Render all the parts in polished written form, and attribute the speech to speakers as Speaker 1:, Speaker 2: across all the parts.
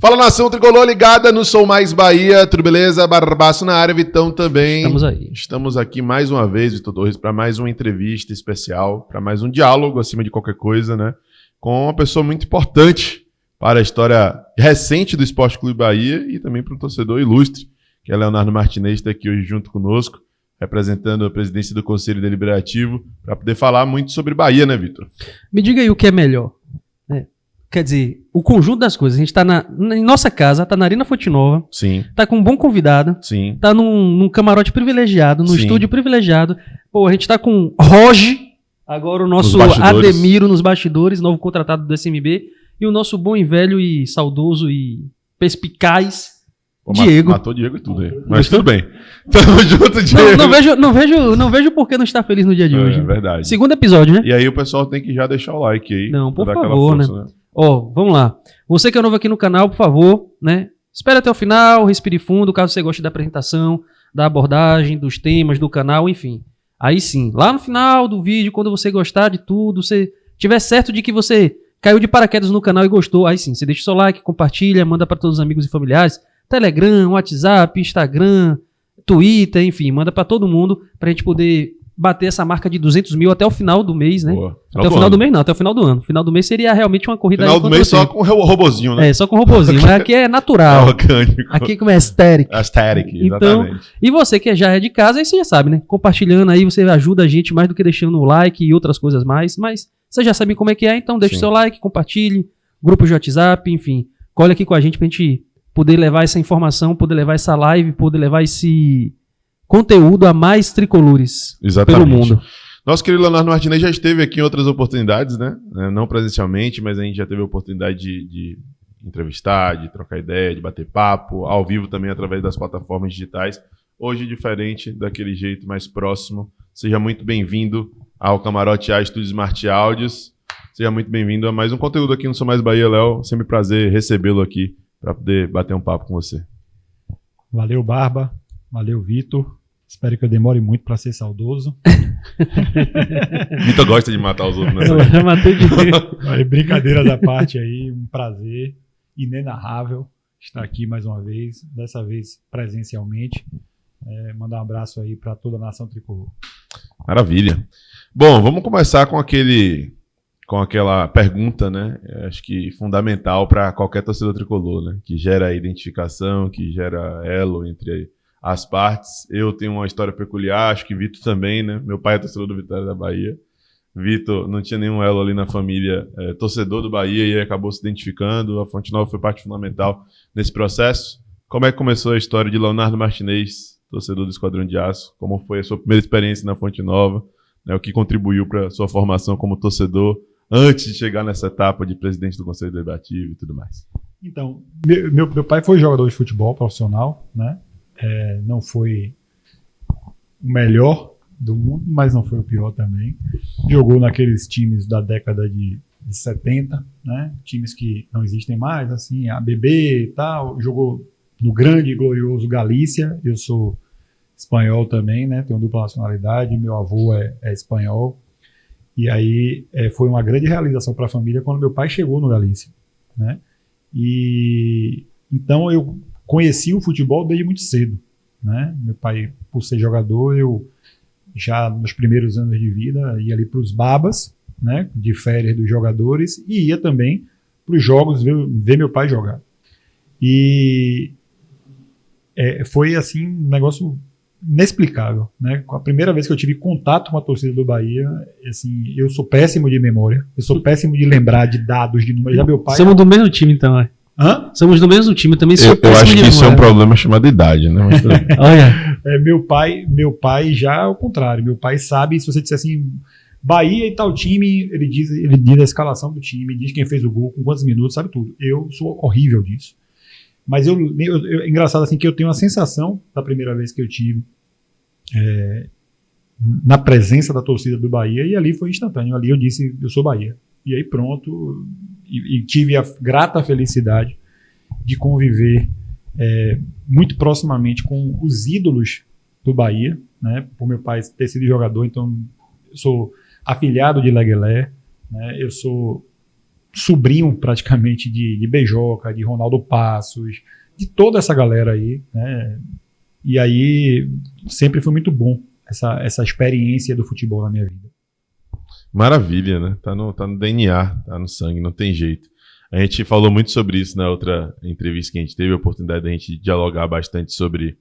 Speaker 1: Fala, nação tricolor ligada no Sou Mais Bahia, tudo beleza? Barbaço na área, Vitão também.
Speaker 2: Estamos aí.
Speaker 1: Estamos aqui mais uma vez, Vitor Torres, para mais uma entrevista especial, para mais um diálogo acima de qualquer coisa, né? Com uma pessoa muito importante para a história recente do Esporte Clube Bahia e também para um torcedor ilustre, que é Leonardo Martinez, está aqui hoje junto conosco, representando a presidência do Conselho Deliberativo, para poder falar muito sobre Bahia, né, Vitor?
Speaker 2: Me diga aí o que é melhor. Quer dizer, o conjunto das coisas. A gente tá em nossa casa, tá na Arena Fonte Nova.
Speaker 1: Sim.
Speaker 2: Tá com um bom convidado.
Speaker 1: Sim.
Speaker 2: Tá num camarote privilegiado, num
Speaker 1: Sim.
Speaker 2: estúdio privilegiado. Pô, a gente tá com Roge, agora o nosso Ademiro nos bastidores, novo contratado do SMB. E o nosso bom e velho e saudoso e perspicaz
Speaker 1: Pô,
Speaker 2: Diego.
Speaker 1: Matou o Diego e tudo aí. Mas tudo bem. Tamo junto, Diego.
Speaker 2: Não vejo por que não estar feliz no dia de hoje.
Speaker 1: É verdade.
Speaker 2: Segundo episódio, né?
Speaker 1: E aí o pessoal tem que já deixar o like aí.
Speaker 2: Não, por
Speaker 1: pra dar aquela
Speaker 2: favor,
Speaker 1: força,
Speaker 2: né? Ó, vamos lá. Você que é novo aqui no canal, por favor, né? Espere até o final, respire fundo, caso você goste da apresentação, da abordagem, dos temas do canal, enfim. Aí sim, lá no final do vídeo, quando você gostar de tudo, você tiver certo de que você caiu de paraquedas no canal e gostou, aí sim, você deixa o seu like, compartilha, manda para todos os amigos e familiares, Telegram, WhatsApp, Instagram, Twitter, enfim, manda para todo mundo pra gente poder bater essa marca de 200 mil até o final do mês, né?
Speaker 1: Boa.
Speaker 2: Até o final do mês não, até o final do ano. Final do mês seria realmente uma corrida...
Speaker 1: Final do mês só com o robozinho, né?
Speaker 2: É, só com o robozinho, mas aqui é natural.
Speaker 1: É orgânico.
Speaker 2: Aqui como é aesthetic.
Speaker 1: Aesthetic,
Speaker 2: Então,
Speaker 1: exatamente.
Speaker 2: e você que já é de casa, aí você já sabe, né? Compartilhando aí, você ajuda a gente mais do que deixando o like e outras coisas mais, mas você já sabe como é que é, então deixa o seu like, compartilhe, grupo de WhatsApp, enfim, colhe aqui com a gente pra gente poder levar essa informação, poder levar essa live, poder levar esse conteúdo a mais tricolores pelo mundo.
Speaker 1: Nosso querido Leonardo Martinez já esteve aqui em outras oportunidades, né? Não presencialmente, mas a gente já teve a oportunidade de entrevistar, de trocar ideia, de bater papo, ao vivo também através das plataformas digitais. Hoje, diferente, daquele jeito mais próximo. Seja muito bem-vindo ao Camarote A Estúdios Smart Áudios. Seja muito bem-vindo a mais um conteúdo aqui no Sou Mais Bahia, Léo. Sempre prazer recebê-lo aqui para poder bater um papo com você.
Speaker 3: Valeu, Barba. Valeu, Vitor. Espero que eu demore muito para ser saudoso.
Speaker 1: Vitor gosta de matar os outros, né?
Speaker 2: Eu já matei de
Speaker 3: Brincadeiras à parte aí, um prazer inenarrável estar aqui mais uma vez, dessa vez presencialmente. Mandar um abraço aí para toda a nação tricolor.
Speaker 1: Maravilha. Bom, vamos começar com aquela pergunta, né? Acho que fundamental para qualquer torcedor tricolor, né? Que gera identificação, que gera elo entre as partes. Eu tenho uma história peculiar, acho que Vitor também, né? Meu pai é torcedor do Vitória da Bahia. Vitor não tinha nenhum elo ali na família, torcedor do Bahia, e acabou se identificando. A Fonte Nova foi parte fundamental nesse processo. Como é que começou a história de Leonardo Martinez, torcedor do Esquadrão de Aço? Como foi a sua primeira experiência na Fonte Nova? Né? O que contribuiu para a sua formação como torcedor antes de chegar nessa etapa de presidente do Conselho Deliberativo e tudo mais?
Speaker 3: Então, meu pai foi jogador de futebol profissional, né? Não foi o melhor do mundo, mas não foi o pior também. Jogou naqueles times da década de 70, né? Times que não existem mais, assim, ABB e tal. Jogou no grande e glorioso Galícia. Eu sou espanhol também, né? Tenho dupla nacionalidade. Meu avô é espanhol. E aí foi uma grande realização para a família quando meu pai chegou no Galícia, né? E então eu conheci o futebol desde muito cedo, né? Meu pai, por ser jogador, eu já nos primeiros anos de vida ia ali para os babas, né? De férias dos jogadores, e ia também para os jogos ver meu pai jogar. E foi assim um negócio inexplicável, né? A primeira vez que eu tive contato com a torcida do Bahia, assim, eu sou péssimo de memória, eu sou péssimo de lembrar de dados, de números. Já meu pai...
Speaker 2: Somos do mesmo time, então,
Speaker 3: Hã?
Speaker 2: Somos do mesmo time, também sou
Speaker 1: Eu acho que isso é um problema chamado idade, né? Mas
Speaker 2: olha.
Speaker 3: Meu pai já é o contrário. Meu pai sabe, se você disser assim, Bahia e tal time, ele diz a escalação do time, diz quem fez o gol, com quantos minutos, sabe tudo. Eu sou horrível disso. Mas é engraçado assim que eu tenho a sensação da primeira vez que eu tive na presença da torcida do Bahia, e ali foi instantâneo. Ali eu disse, eu sou Bahia. E aí pronto, e tive a grata felicidade de conviver muito proximamente com os ídolos do Bahia, né? Por meu pai ter sido jogador, então eu sou afilhado de Leguelé, né? Eu sou sobrinho praticamente de Beijoca, de Ronaldo Passos, de toda essa galera aí, né? E aí sempre foi muito bom essa experiência do futebol na minha vida.
Speaker 1: Maravilha, né? Tá no DNA, tá no sangue, não tem jeito. A gente falou muito sobre isso na outra entrevista que a gente teve, a oportunidade de a gente dialogar bastante sobre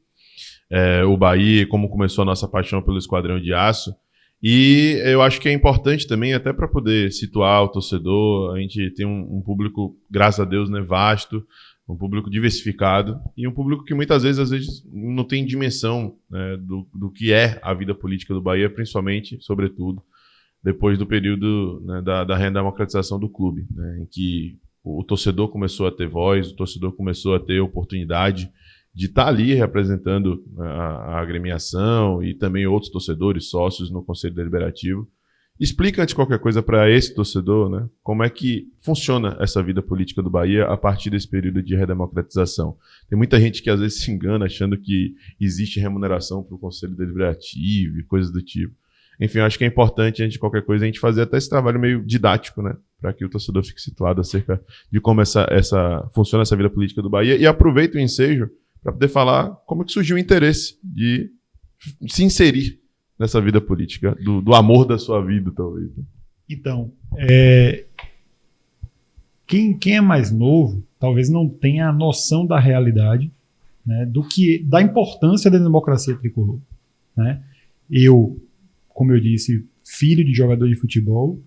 Speaker 1: o Bahia, como começou a nossa paixão pelo Esquadrão de Aço. E eu acho que é importante também, até para poder situar o torcedor, a gente tem um público, graças a Deus, né, vasto, um público diversificado e um público que muitas vezes não tem dimensão, né, do que é a vida política do Bahia, principalmente, sobretudo, depois do período, né, da redemocratização do clube, né, em que o torcedor começou a ter voz, o torcedor começou a ter oportunidade de estar ali representando a agremiação e também outros torcedores, sócios no Conselho Deliberativo. Explica, antes de qualquer coisa, para esse torcedor, né, como é que funciona essa vida política do Bahia a partir desse período de redemocratização. Tem muita gente que às vezes se engana achando que existe remuneração para o Conselho Deliberativo e coisas do tipo. Enfim, eu acho que é importante, antes de qualquer coisa, a gente fazer até esse trabalho meio didático, né, para que o torcedor fique situado acerca de como funciona essa vida política do Bahia. E aproveita o ensejo para poder falar como é que surgiu o interesse de se inserir nessa vida política, do amor da sua vida, talvez.
Speaker 3: Então, quem é mais novo talvez não tenha a noção da realidade, né, da importância da democracia tricolor, né? Eu, como eu disse, filho de jogador de futebol,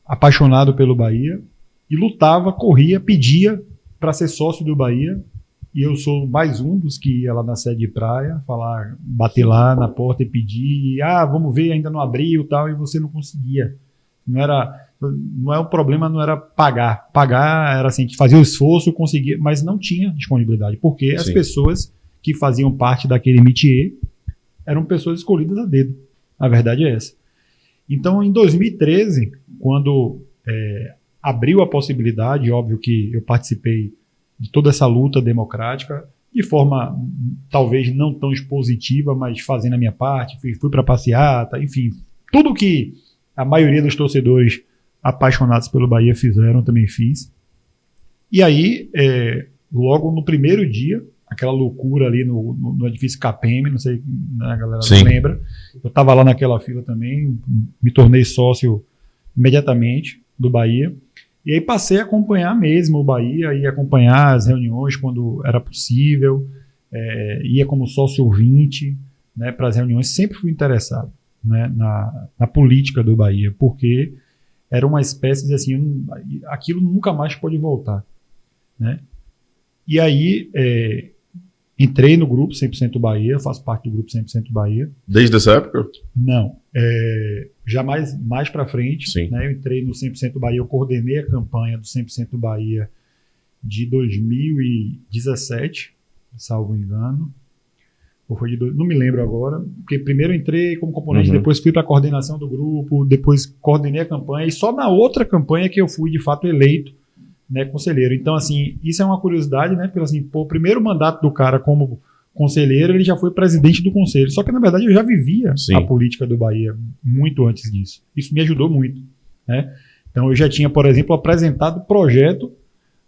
Speaker 3: apaixonado pelo Bahia, e lutava, corria, pedia para ser sócio do Bahia. E eu sou mais um dos que ia lá na sede de praia, bater lá na porta e pedir, vamos ver, ainda não abriu, tal, e você não conseguia. O problema não era pagar. Pagar era assim, fazer o esforço, conseguir, mas não tinha disponibilidade, porque as pessoas que faziam parte daquele métier eram pessoas escolhidas a dedo. A verdade é essa. Então, em 2013, quando abriu a possibilidade, óbvio que eu participei de toda essa luta democrática, de forma talvez não tão expositiva, mas fazendo a minha parte, fui para passeata, enfim, tudo que a maioria dos torcedores apaixonados pelo Bahia fizeram, também fiz. E aí, logo no primeiro dia, aquela loucura ali no edifício KPM, não sei, né, a galera não lembra, eu estava lá naquela fila também, me tornei sócio imediatamente do Bahia. E aí passei a acompanhar mesmo o Bahia, ia acompanhar as reuniões quando era possível, ia como sócio ouvinte, né, para as reuniões. Sempre fui interessado, né, na política do Bahia, porque era uma espécie de assim, aquilo nunca mais pode voltar, né? E aí entrei no grupo 100% Bahia, faço parte do grupo 100% Bahia.
Speaker 1: Desde essa época?
Speaker 3: Não. Já mais para frente, né, eu entrei no 100% Bahia, eu coordenei a campanha do 100% Bahia de 2017, salvo engano. Ou foi não me lembro agora, porque primeiro eu entrei como componente, depois fui para a coordenação do grupo, depois coordenei a campanha, e só na outra campanha que eu fui de fato eleito, né, conselheiro. Então, assim, isso é uma curiosidade, né? Porque assim, o primeiro mandato do cara como conselheiro, ele já foi presidente do conselho. Só que, na verdade, eu já vivia a política do Bahia muito antes disso. Isso me ajudou muito, né? Então, eu já tinha, por exemplo, apresentado projeto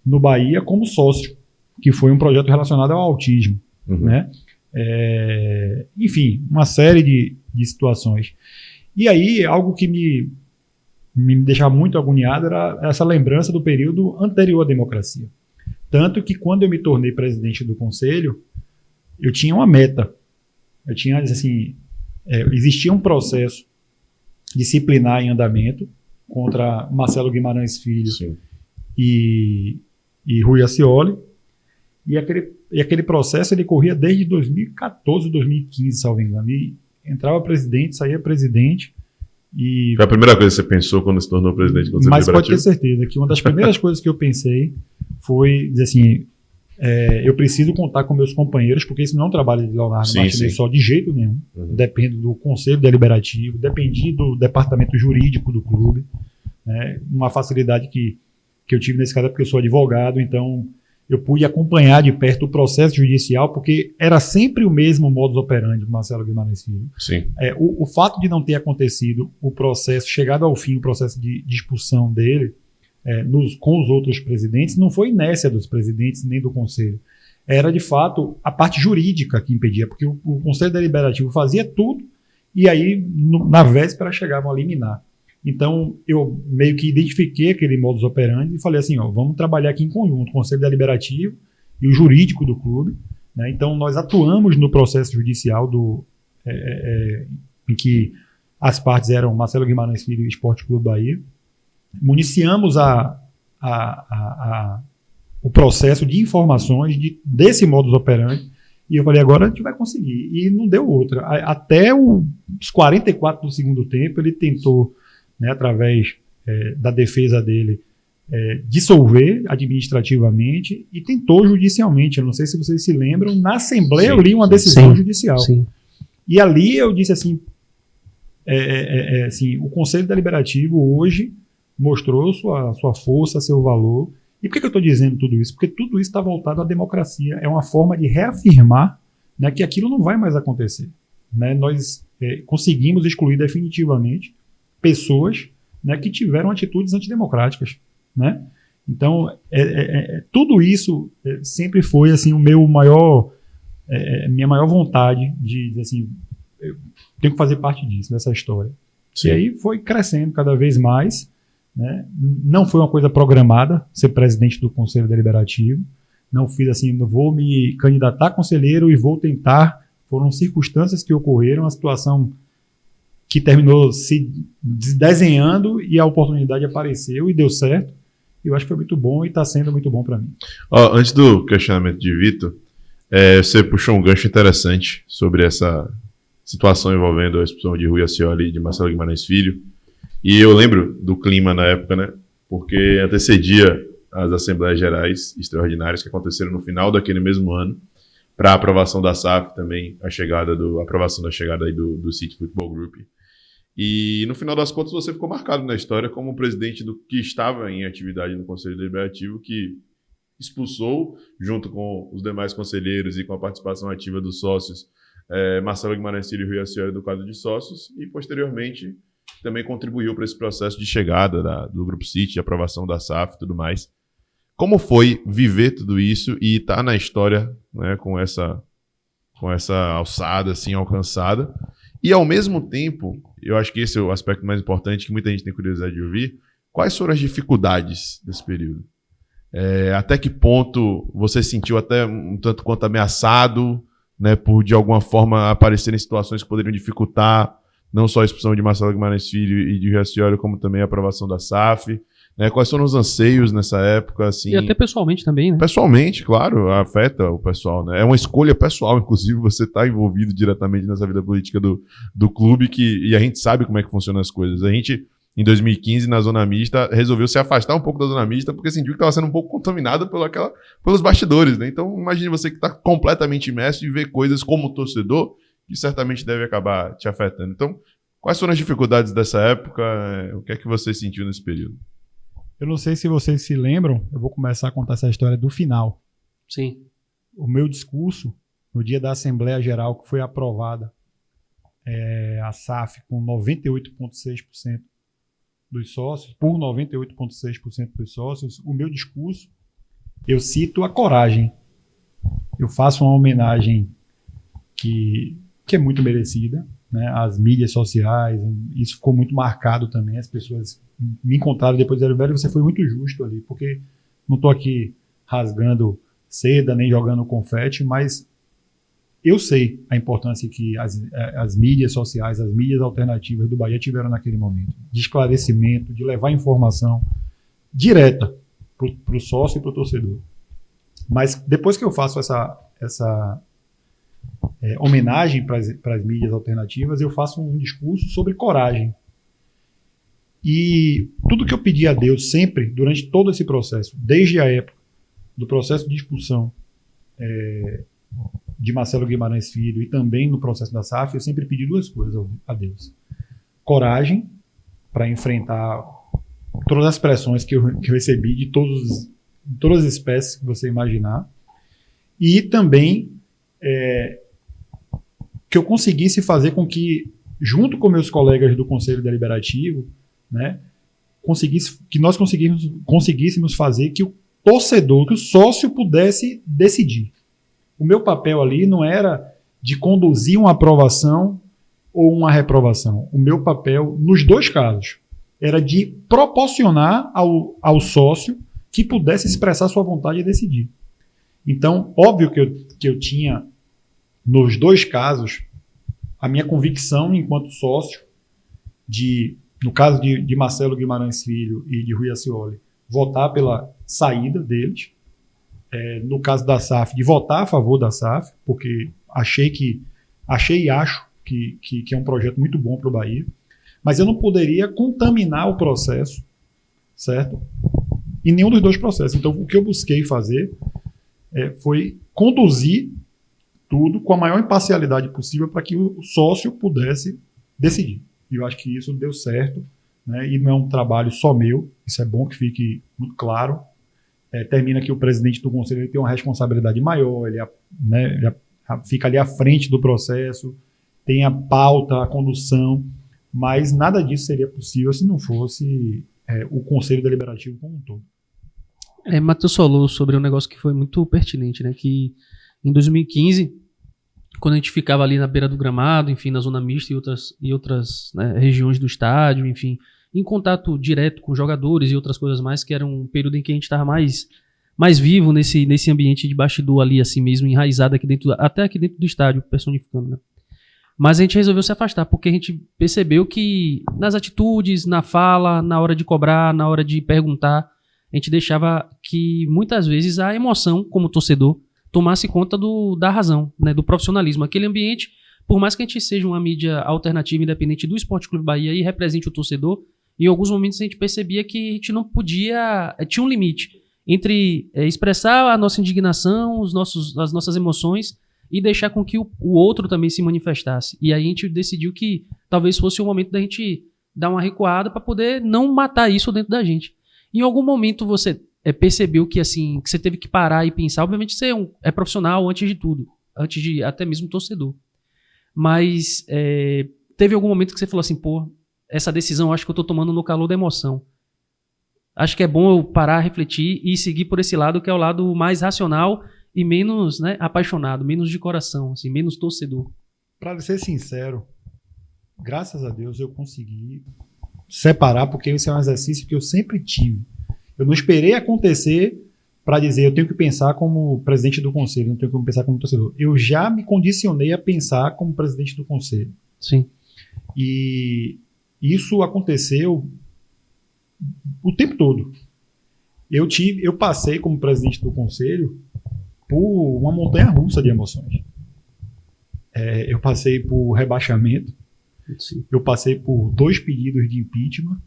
Speaker 3: no Bahia como sócio, que foi um projeto relacionado ao autismo, né? Enfim, uma série de situações. E aí, algo que me deixava muito agoniado era essa lembrança do período anterior à democracia. Tanto que, quando eu me tornei presidente do conselho, eu tinha uma meta. Eu tinha, assim, existia um processo disciplinar em andamento contra Marcelo Guimarães Filho e Rui Ascioli, e aquele processo ele corria desde 2014, 2015, salvo engano. E entrava presidente, saía presidente. E
Speaker 1: foi a primeira coisa que você pensou quando se tornou presidente do Conselho
Speaker 3: Deliberativo? Mas pode ter certeza que uma das primeiras coisas que eu pensei foi dizer assim, eu preciso contar com meus companheiros, porque isso não é um trabalho de Leonardo Martinez só, de jeito nenhum. Depende do Conselho Deliberativo, depende do departamento jurídico do clube, né? Uma facilidade que eu tive nesse caso é porque eu sou advogado, então eu pude acompanhar de perto o processo judicial, porque era sempre o mesmo modus operandi do Marcelo Guimarães Filho. O fato de não ter acontecido o processo, chegado ao fim, o processo de expulsão dele, com os outros presidentes, não foi inércia dos presidentes nem do Conselho. Era, de fato, a parte jurídica que impedia, porque o Conselho Deliberativo fazia tudo e aí, na véspera, chegavam a liminar. Então, eu meio que identifiquei aquele modus operandi e falei assim, vamos trabalhar aqui em conjunto, o Conselho Deliberativo e o jurídico do clube, né? Então, nós atuamos no processo judicial em que as partes eram Marcelo Guimarães Filho e Esporte Clube Bahia. Municiamos o processo de informações desse modus operandi e eu falei, agora a gente vai conseguir. E não deu outra. Até os 44 do segundo tempo, ele tentou, né, através da defesa dele, dissolver administrativamente e tentou judicialmente. Eu não sei se vocês se lembram, na Assembleia eu li uma decisão judicial.
Speaker 2: Sim.
Speaker 3: E ali eu disse assim, assim, o Conselho Deliberativo hoje mostrou sua força, seu valor. E por que eu estou dizendo tudo isso? Porque tudo isso está voltado à democracia. É uma forma de reafirmar, né, que aquilo não vai mais acontecer. Né? Nós conseguimos excluir definitivamente pessoas, né, que tiveram atitudes antidemocráticas. Né? Então, tudo isso sempre foi assim, minha maior vontade de dizer assim, eu tenho que fazer parte disso, dessa história. Sim. E aí foi crescendo cada vez mais. Né? Não foi uma coisa programada ser presidente do Conselho Deliberativo, não fiz assim, vou me candidatar a conselheiro e vou tentar, foram circunstâncias que ocorreram, a situação que terminou se desenhando e a oportunidade apareceu e deu certo, eu acho que foi muito bom e está sendo muito bom para mim.
Speaker 1: Antes do questionamento de Vitor, você puxou um gancho interessante sobre essa situação envolvendo a expulsão de Rui Ascioli e de Marcelo Guimarães Filho. E eu lembro do clima na época, né? Porque antecedia as Assembleias Gerais Extraordinárias que aconteceram no final daquele mesmo ano, para a aprovação da SAF também, a aprovação da chegada aí do City Football Group. E no final das contas você ficou marcado na história como presidente que estava em atividade no Conselho Deliberativo, que expulsou, junto com os demais conselheiros e com a participação ativa dos sócios, Marcelo Guimarães Filho e Rui Ascioli do quadro de sócios, e posteriormente também contribuiu para esse processo de chegada do Grupo City, de aprovação da SAF e tudo mais. Como foi viver tudo isso e estar na história, né, com essa alçada assim, alcançada? E, ao mesmo tempo, eu acho que esse é o aspecto mais importante, que muita gente tem curiosidade de ouvir, quais foram as dificuldades desse período? Até que ponto você sentiu até um tanto quanto ameaçado, né, por, de alguma forma, aparecerem situações que poderiam dificultar não só a expulsão de Marcelo Guimarães Filho e de Rui Ascioli, como também a aprovação da SAF, né? Quais foram os anseios nessa época? Assim,
Speaker 2: e até pessoalmente também, né?
Speaker 1: Pessoalmente, claro, afeta o pessoal, né? É uma escolha pessoal, inclusive, você está envolvido diretamente nessa vida política do clube, e a gente sabe como é que funcionam as coisas. A gente, em 2015, na Zona Mista, resolveu se afastar um pouco da Zona Mista, porque sentiu que estava sendo um pouco contaminada pelos bastidores, né? Então, imagine você que está completamente imerso e vê coisas como torcedor, que certamente deve acabar te afetando. Então, quais foram as dificuldades dessa época? O que é que você sentiu nesse período?
Speaker 3: Eu não sei se vocês se lembram, eu vou começar a contar essa história do final.
Speaker 2: Sim.
Speaker 3: O meu discurso, no dia da Assembleia Geral, que foi aprovada a SAF com 98,6% dos sócios, por 98,6% dos sócios, o meu discurso, eu cito a coragem. Eu faço uma homenagem que é muito merecida, né? As mídias sociais, isso ficou muito marcado também. As pessoas me encontraram depois e disseram, velho, você foi muito justo ali, porque não estou aqui rasgando seda, nem jogando confete, mas eu sei a importância que as mídias sociais, as mídias alternativas do Bahia tiveram naquele momento, de esclarecimento, de levar informação direta para o sócio e para o torcedor. Mas depois que eu faço essa homenagem para as mídias alternativas, eu faço um discurso sobre coragem. E tudo que eu pedi a Deus sempre, durante todo esse processo, desde a época do processo de expulsão de Marcelo Guimarães Filho e também no processo da SAF, eu sempre pedi duas coisas a Deus. Coragem para enfrentar todas as pressões que eu recebi de todas as espécies que você imaginar, e também que eu conseguisse fazer com que, junto com meus colegas do Conselho Deliberativo, né, conseguíssemos fazer que o torcedor, que o sócio pudesse decidir. O meu papel ali não era de conduzir uma aprovação ou uma reprovação. O meu papel, nos dois casos, era de proporcionar ao sócio que pudesse expressar sua vontade e decidir. Então, óbvio que eu tinha, nos dois casos, a minha convicção enquanto sócio no caso de Marcelo Guimarães Filho e de Rui Ascioli, votar pela saída deles. No caso da SAF, de votar a favor da SAF, porque achei e acho que é um projeto muito bom para o Bahia. Mas eu não poderia contaminar o processo, certo? Em nenhum dos dois processos. Então, o que eu busquei fazer foi conduzir tudo com a maior imparcialidade possível para que o sócio pudesse decidir. E eu acho que isso deu certo, né? E não é um trabalho só meu, isso é bom que fique muito claro. Termina que o presidente do conselho ele tem uma responsabilidade maior, ele fica ali à frente do processo, tem a pauta, a condução, mas nada disso seria possível se não fosse o Conselho Deliberativo como um todo.
Speaker 2: Matheus falou sobre um negócio que foi muito pertinente, né? Que em 2015, quando a gente ficava ali na beira do gramado, enfim, na zona mista e outras né, regiões do estádio, enfim, em contato direto com jogadores e outras coisas mais, que era um período em que a gente estava mais vivo nesse ambiente de bastidor ali, assim mesmo, enraizado até aqui dentro do estádio, personificando, né? Mas a gente resolveu se afastar, porque a gente percebeu que nas atitudes, na fala, na hora de cobrar, na hora de perguntar, a gente deixava que muitas vezes a emoção, como torcedor, tomasse conta da razão, né, do profissionalismo. Aquele ambiente, por mais que a gente seja uma mídia alternativa, independente do Esporte Clube Bahia e represente o torcedor, em alguns momentos a gente percebia que a gente não podia, tinha um limite entre expressar a nossa indignação, as nossas emoções e deixar com que o outro também se manifestasse. E aí a gente decidiu que talvez fosse o momento da gente dar uma recuada para poder não matar isso dentro da gente. Em algum momento você percebeu que assim que você teve que parar e pensar, obviamente você é profissional antes de tudo, antes de até mesmo torcedor, mas teve algum momento que você falou assim, pô, essa decisão acho que eu tô tomando no calor da emoção, acho que é bom eu parar, refletir e seguir por esse lado que é o lado mais racional e menos, né, apaixonado, menos de coração, assim, menos torcedor.
Speaker 3: Para ser sincero, graças a Deus eu consegui separar, porque esse é um exercício que eu sempre tive. Eu não esperei acontecer para dizer eu tenho que pensar como presidente do conselho, não tenho que pensar como torcedor. Eu já me condicionei a pensar como presidente do conselho.
Speaker 2: Sim.
Speaker 3: E isso aconteceu o tempo todo. Eu passei como presidente do conselho por uma montanha-russa de emoções. Eu passei por rebaixamento.
Speaker 2: Sim.
Speaker 3: Eu passei por 2 pedidos de impeachment.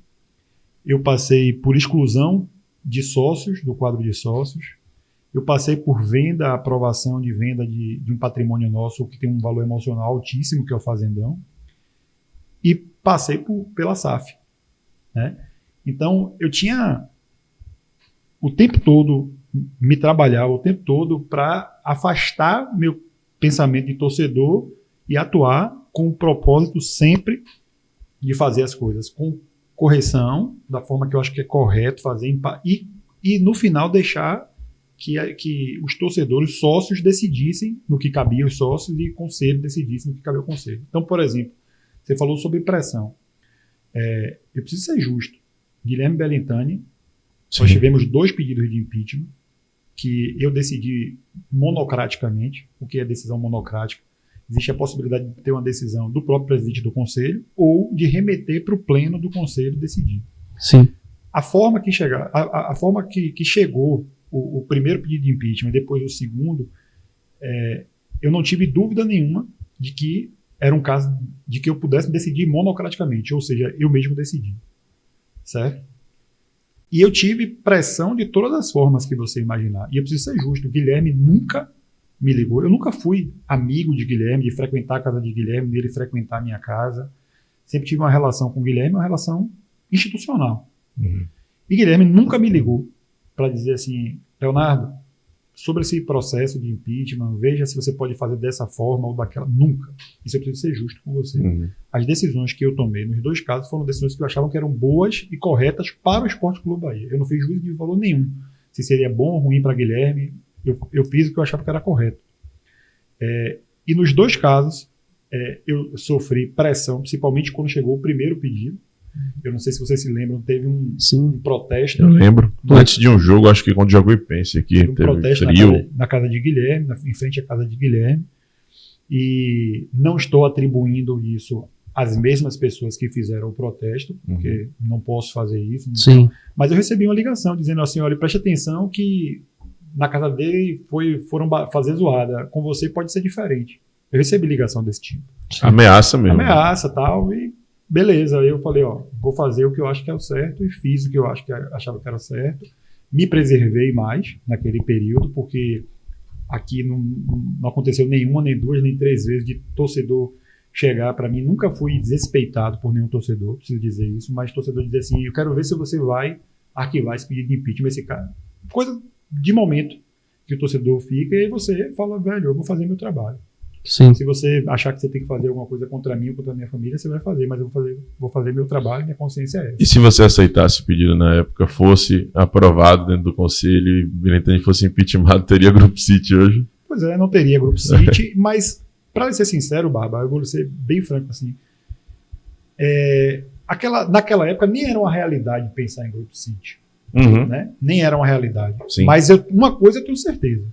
Speaker 3: Eu passei por exclusão de sócios, do quadro de sócios. Eu passei por aprovação de venda de um patrimônio nosso que tem um valor emocional altíssimo, que é o Fazendão. E passei pela SAF. Né? Então, eu tinha o tempo todo, me trabalhava o tempo todo para afastar meu pensamento de torcedor e atuar com o propósito sempre de fazer as coisas com correção, da forma que eu acho que é correto fazer, e no final deixar que os torcedores, sócios, decidissem no que cabia os sócios e o conselho decidisse no que cabia o conselho. Então, por exemplo, você falou sobre pressão. Eu preciso ser justo. Guilherme Bellintani, nós tivemos 2 pedidos de impeachment que eu decidi monocraticamente. O que é decisão monocrática? Existe a possibilidade de ter uma decisão do próprio presidente do conselho ou de remeter para o pleno do conselho decidir.
Speaker 2: Sim.
Speaker 3: A forma que chegou o primeiro pedido de impeachment e depois o segundo, eu não tive dúvida nenhuma de que era um caso de que eu pudesse decidir monocraticamente, ou seja, eu mesmo decidi. Certo? E eu tive pressão de todas as formas que você imaginar. E eu preciso ser justo, o Guilherme nunca me ligou. Eu nunca fui amigo de Guilherme, de frequentar a casa de Guilherme, dele frequentar a minha casa. Sempre tive uma relação com o Guilherme, uma relação institucional. Uhum. E Guilherme nunca me ligou para dizer assim, Leonardo, sobre esse processo de impeachment, veja se você pode fazer dessa forma ou daquela. Nunca. Isso eu preciso ser justo com você. As decisões que eu tomei nos 2 casos foram decisões que eu achava que eram boas e corretas para o Esporte Clube Bahia. Eu não fiz juízo de valor nenhum. Se seria bom ou ruim para Guilherme, eu fiz o que eu achava que era correto. E nos 2 casos, eu sofri pressão, principalmente quando chegou o primeiro pedido. Eu não sei se vocês se lembram, teve um protesto.
Speaker 1: Eu lembro. Antes de um jogo, acho que quando jogou o Ipense aqui,
Speaker 3: teve um protesto na casa de Guilherme, em frente à casa de Guilherme. E não estou atribuindo isso às mesmas pessoas que fizeram o protesto, porque não posso fazer isso.
Speaker 2: Sim.
Speaker 3: Mas eu recebi uma ligação dizendo assim, olha, preste atenção que na casa dele foram fazer zoada. Com você pode ser diferente. Eu recebi ligação desse tipo.
Speaker 1: Ameaça mesmo.
Speaker 3: Ameaça e tal, e beleza. Aí eu falei, vou fazer o que eu acho que é o certo, e fiz o que eu achava que era certo. Me preservei mais naquele período, porque aqui não aconteceu nenhuma, nem 2, nem 3 vezes de torcedor chegar para mim. Nunca fui desrespeitado por nenhum torcedor, preciso dizer isso, mas torcedor dizer assim, eu quero ver se você vai arquivar esse pedido de impeachment, esse cara. Coisa de momento que o torcedor fica, e aí você fala, velho, eu vou fazer meu trabalho.
Speaker 2: Sim.
Speaker 3: Se você achar que você tem que fazer alguma coisa contra mim ou contra a minha família, você vai fazer, mas eu vou fazer meu trabalho, minha consciência é essa.
Speaker 1: E se você aceitasse o pedido na época, fosse aprovado dentro do conselho e Birentani fosse impeachmentado, teria Grupo City hoje?
Speaker 3: Pois é, não teria Grupo City, mas, para ser sincero, Barba, eu vou ser bem franco assim, naquela época nem era uma realidade pensar em Grupo City. Né? Nem era uma realidade.
Speaker 1: Sim.
Speaker 3: Mas uma coisa eu tenho certeza,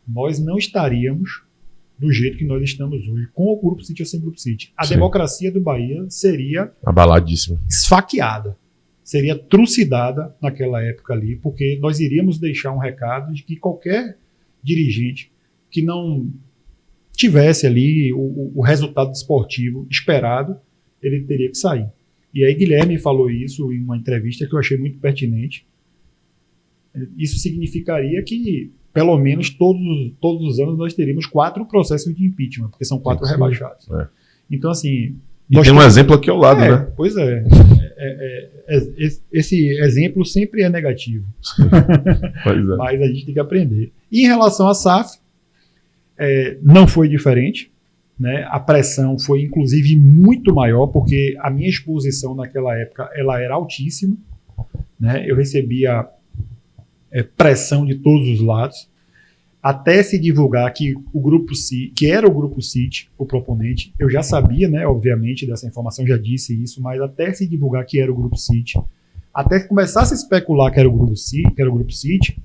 Speaker 3: nós não estaríamos do jeito que nós estamos hoje, com o Grupo City ou sem Grupo City. A democracia do Bahia seria
Speaker 1: abaladíssima,
Speaker 3: esfaqueada, seria trucidada naquela época ali, porque nós iríamos deixar um recado de que qualquer dirigente que não tivesse ali o resultado esportivo esperado, ele teria que sair. E aí Guilherme falou isso em uma entrevista que eu achei muito pertinente. Isso significaria que pelo menos todos os anos nós teríamos 4 processos de impeachment, porque são 4 rebaixados. Então, assim...
Speaker 1: E tem um exemplo aqui ao lado, né?
Speaker 3: Pois é. Esse exemplo sempre é negativo.
Speaker 1: Pois é.
Speaker 3: Mas a gente tem que aprender. E em relação à SAF, não foi diferente. Né? A pressão foi, inclusive, muito maior, porque a minha exposição naquela época ela era altíssima. Né? Eu recebia pressão de todos os lados, até se divulgar que o Grupo City, que era o Grupo City, o proponente, eu já sabia, né, obviamente, dessa informação, já disse isso, mas até se divulgar que era o Grupo City, até que começasse a especular que era o Grupo City,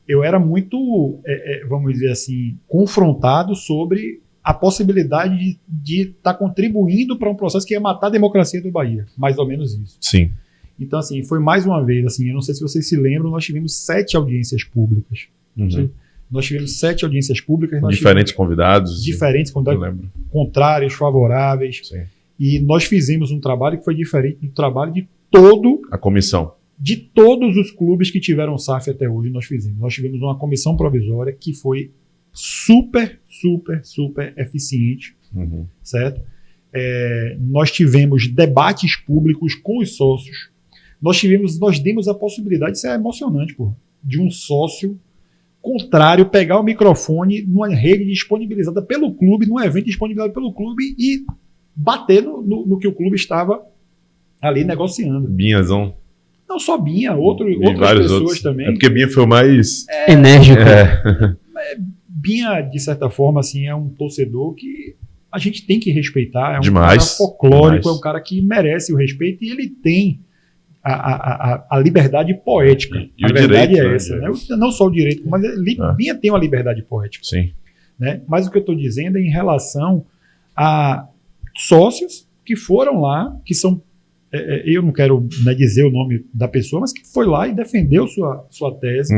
Speaker 3: eu era muito, vamos dizer assim, confrontado sobre a possibilidade de estar contribuindo para um processo que ia matar a democracia do Bahia, mais ou menos isso.
Speaker 1: Sim.
Speaker 3: Então, assim, foi mais uma vez, assim, eu não sei se vocês se lembram, nós tivemos 7 audiências públicas. Nós tivemos 7 audiências públicas.
Speaker 1: Diferentes convidados.
Speaker 3: Diferentes convidados, contrários, favoráveis.
Speaker 1: Sim.
Speaker 3: E nós fizemos um trabalho que foi diferente do trabalho de todo...
Speaker 1: A comissão.
Speaker 3: De todos os clubes que tiveram SAF até hoje, nós fizemos. Nós tivemos uma comissão provisória que foi super, super, super eficiente. Certo? Nós tivemos debates públicos com os sócios. Nós demos a possibilidade, isso é emocionante, de um sócio contrário pegar o microfone numa rede disponibilizada pelo clube, num evento disponibilizado pelo clube e bater no que o clube estava ali negociando.
Speaker 1: Binhazão.
Speaker 3: Não só Binha, outras pessoas também.
Speaker 1: É porque Binha foi o mais
Speaker 2: enérgico.
Speaker 3: Binha, de certa forma, assim, é um torcedor que a gente tem que respeitar. É um
Speaker 1: demais,
Speaker 3: cara folclórico,
Speaker 1: demais.
Speaker 3: É um cara que merece o respeito e ele tem a liberdade poética.
Speaker 1: E
Speaker 3: a
Speaker 1: o
Speaker 3: verdade
Speaker 1: direito,
Speaker 3: é essa. Né? Não só o direito, mas Binha tem uma liberdade poética.
Speaker 1: Sim.
Speaker 3: Né? Mas o que eu estou dizendo é em relação a sócios que foram lá, que são, eu não quero dizer o nome da pessoa, mas que foi lá e defendeu sua tese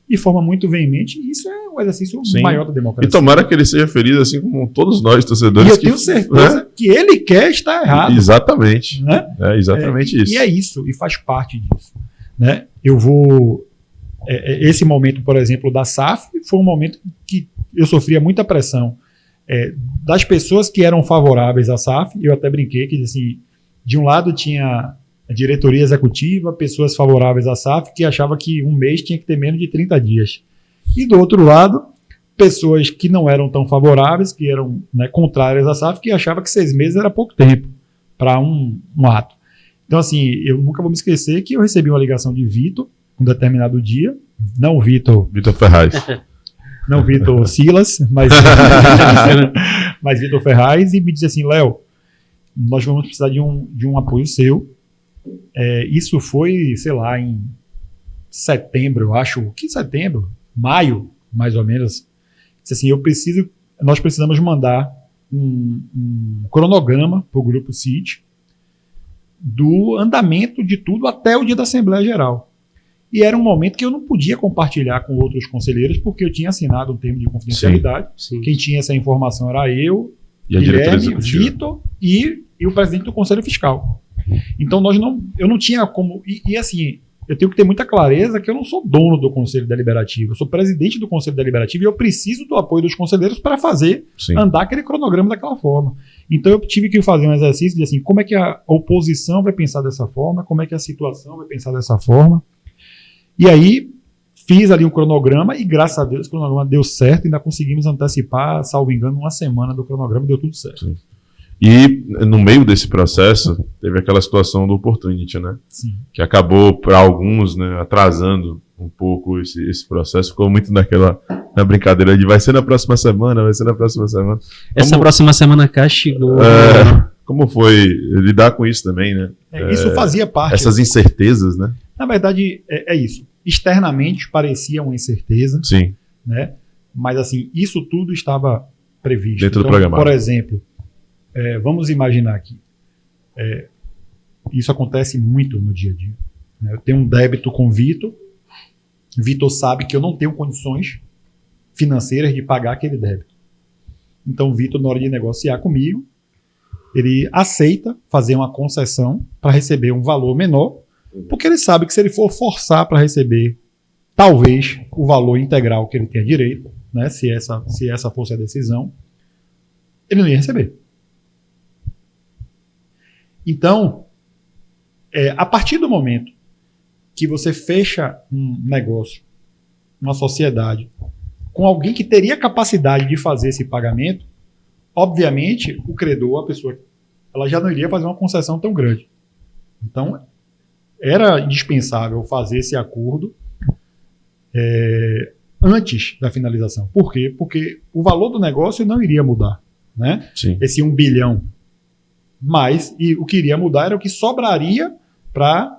Speaker 3: de forma muito veemente, e isso é um exercício maior da democracia.
Speaker 1: E tomara que ele seja feliz, assim como todos nós, torcedores.
Speaker 3: E eu tenho certeza que ele quer estar errado.
Speaker 1: Exatamente.
Speaker 3: Né?
Speaker 1: É exatamente isso.
Speaker 3: E é isso, e faz parte disso. Né? Esse momento, por exemplo, da SAF, foi um momento que eu sofria muita pressão das pessoas que eram favoráveis à SAF. Eu até brinquei que, assim, de um lado tinha a diretoria executiva, pessoas favoráveis à SAF, que achava que um mês tinha que ter menos de 30 dias. E do outro lado, pessoas que não eram tão favoráveis, que eram, né, contrárias à SAF, que achavam que 6 meses era pouco tempo para um ato. Então, assim, eu nunca vou me esquecer que eu recebi uma ligação de Vitor, um determinado dia, não o Vitor
Speaker 1: Ferraz.
Speaker 3: Não Vitor Silas, mas Vitor Ferraz, e me disse assim: Léo, nós vamos precisar de um apoio seu. Isso foi, sei lá, em setembro, eu acho. Que setembro? Maio, mais ou menos. Disse assim: nós precisamos mandar um cronograma para o Grupo City do andamento de tudo até o dia da Assembleia Geral. E era um momento que eu não podia compartilhar com outros conselheiros, porque eu tinha assinado um termo de confidencialidade. Sim. Quem tinha essa informação era eu,
Speaker 1: e a
Speaker 3: Guilherme, Vitor e o presidente do Conselho Fiscal. Então eu não tinha como... E assim, eu tenho que ter muita clareza que eu não sou dono do Conselho Deliberativo, eu sou presidente do Conselho Deliberativo e eu preciso do apoio dos conselheiros para fazer andar aquele cronograma daquela forma. Então eu tive que fazer um exercício de assim, como é que a oposição vai pensar dessa forma, como é que a situação vai pensar dessa forma. E aí, fiz ali um cronograma e, graças a Deus, o cronograma deu certo. Ainda conseguimos antecipar, salvo engano, uma semana do cronograma e deu tudo certo.
Speaker 1: Sim. E, no meio desse processo, teve aquela situação do Opportunity, né?
Speaker 3: Sim.
Speaker 1: Que acabou, para alguns, né, atrasando um pouco esse processo. Ficou muito na brincadeira de vai ser na próxima semana, vai ser na próxima semana.
Speaker 2: Essa próxima semana cá chegou.
Speaker 1: Como foi lidar com isso também, né?
Speaker 3: Isso fazia parte.
Speaker 1: Essas incertezas, né?
Speaker 3: Na verdade, é isso. Externamente parecia uma incerteza.
Speaker 1: Sim.
Speaker 3: Né? Mas, assim, isso tudo estava previsto.
Speaker 1: Dentro do programa.
Speaker 3: Por exemplo, vamos imaginar aqui. Isso acontece muito no dia a dia. Né? Eu tenho um débito com o Vitor. Vitor sabe que eu não tenho condições financeiras de pagar aquele débito. Então, o Vitor, na hora de negociar comigo, ele aceita fazer uma concessão para receber um valor menor, porque ele sabe que se ele for forçar para receber, talvez, o valor integral que ele tenha direito, né, se essa fosse a decisão, ele não ia receber. Então, a partir do momento que você fecha um negócio, uma sociedade, com alguém que teria capacidade de fazer esse pagamento, obviamente, o credor, a pessoa, ela já não iria fazer uma concessão tão grande. Então, era indispensável fazer esse acordo antes da finalização. Por quê? Porque o valor do negócio não iria mudar, né?
Speaker 1: Sim.
Speaker 3: Esse 1 bilhão. Mas o que iria mudar era o que sobraria para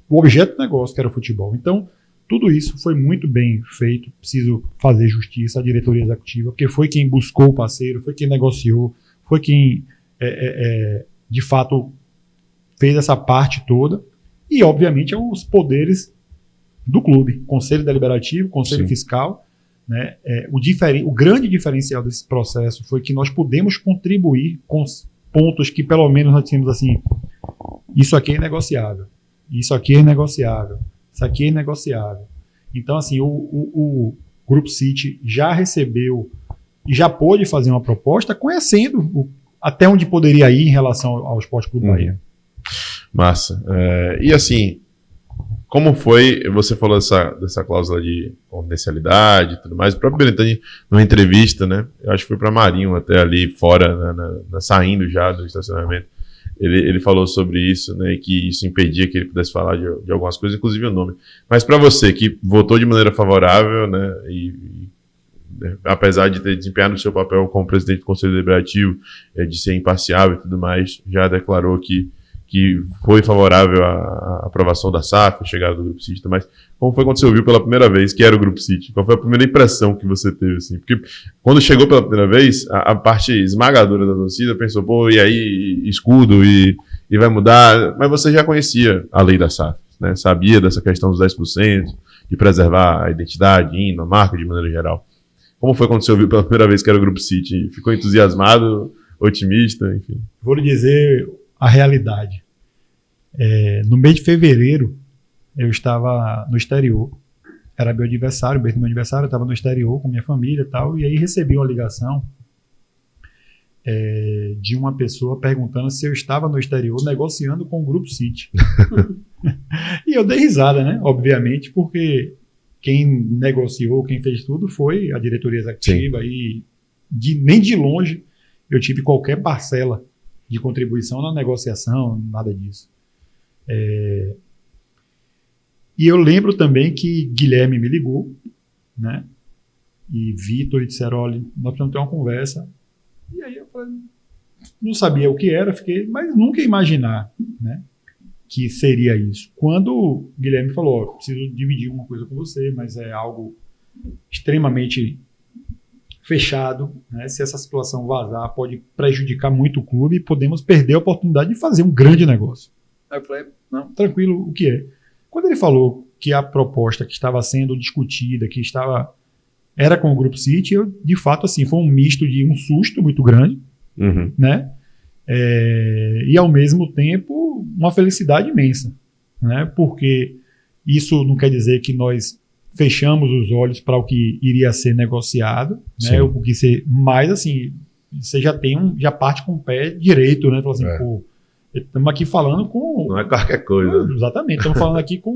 Speaker 3: o objeto do negócio, que era o futebol. Então, tudo isso foi muito bem feito. Preciso fazer justiça à diretoria executiva, porque foi quem buscou o parceiro, foi quem negociou, foi quem, de fato, fez essa parte toda. E, obviamente, os poderes do clube, Conselho Deliberativo, Conselho Fiscal. Né? O grande diferencial desse processo foi que nós pudemos contribuir com pontos que, pelo menos, nós tínhamos assim: isso aqui é negociável, isso aqui é negociável, isso aqui é negociável. Então, assim, o Grupo City já recebeu e já pôde fazer uma proposta conhecendo até onde poderia ir em relação ao Esporte Clube Bahia.
Speaker 1: Massa. E assim, como foi, você falou dessa cláusula de confidencialidade e tudo mais, o próprio Belintani, numa entrevista, né, eu acho que foi para Marinho até ali fora, saindo já do estacionamento, ele falou sobre isso, né, e que isso impedia que ele pudesse falar de algumas coisas, inclusive o nome. Mas para você, que votou de maneira favorável, né, e apesar de ter desempenhado o seu papel como presidente do Conselho Deliberativo, de ser imparcial e tudo mais, já declarou que foi favorável à aprovação da SAF, a chegada do Grupo City e tudo mais. Como foi quando você ouviu pela primeira vez que era o Grupo City? Qual foi a primeira impressão que você teve? Assim? Porque quando chegou pela primeira vez, a parte esmagadora da torcida pensou, pô, e aí, escudo, e vai mudar? Mas você já conhecia a lei da SAF, né? Sabia dessa questão dos 10%, de preservar a identidade, a marca de maneira geral. Como foi quando você ouviu pela primeira vez que era o Grupo City? Ficou entusiasmado, otimista, enfim?
Speaker 3: Vou lhe dizer a realidade. No mês de fevereiro, eu estava no exterior. Era meu aniversário, o mês do meu aniversário, eu estava no exterior com minha família e tal, e aí recebi uma ligação de uma pessoa perguntando se eu estava no exterior negociando com o Grupo City. E eu dei risada, né? Obviamente, porque quem negociou, quem fez tudo foi a diretoria executiva e nem de longe eu tive qualquer parcela de contribuição na negociação, nada disso. E eu lembro também que Guilherme me ligou, né? E Vitor, e disseram, olha, nós precisamos ter uma conversa. E aí eu falei, não sabia o que era, mas nunca ia imaginar, né, que seria isso. Quando o Guilherme falou, preciso dividir uma coisa com você, mas é algo extremamente fechado, né? Se essa situação vazar, pode prejudicar muito o clube e podemos perder a oportunidade de fazer um grande negócio. Aí eu falei, não, tranquilo, o que é? Quando ele falou que a proposta que estava sendo discutida, era com o Grupo City, eu, de fato, assim, foi um misto de um susto muito grande, né? E, ao mesmo tempo, uma felicidade imensa, né? Porque isso não quer dizer que nós fechamos os olhos para o que iria ser negociado, né? O que ser, mas, assim, você já parte com o pé direito, né? Fala assim, pô, estamos aqui falando com...
Speaker 1: Não é qualquer coisa.
Speaker 3: Exatamente, estamos falando aqui com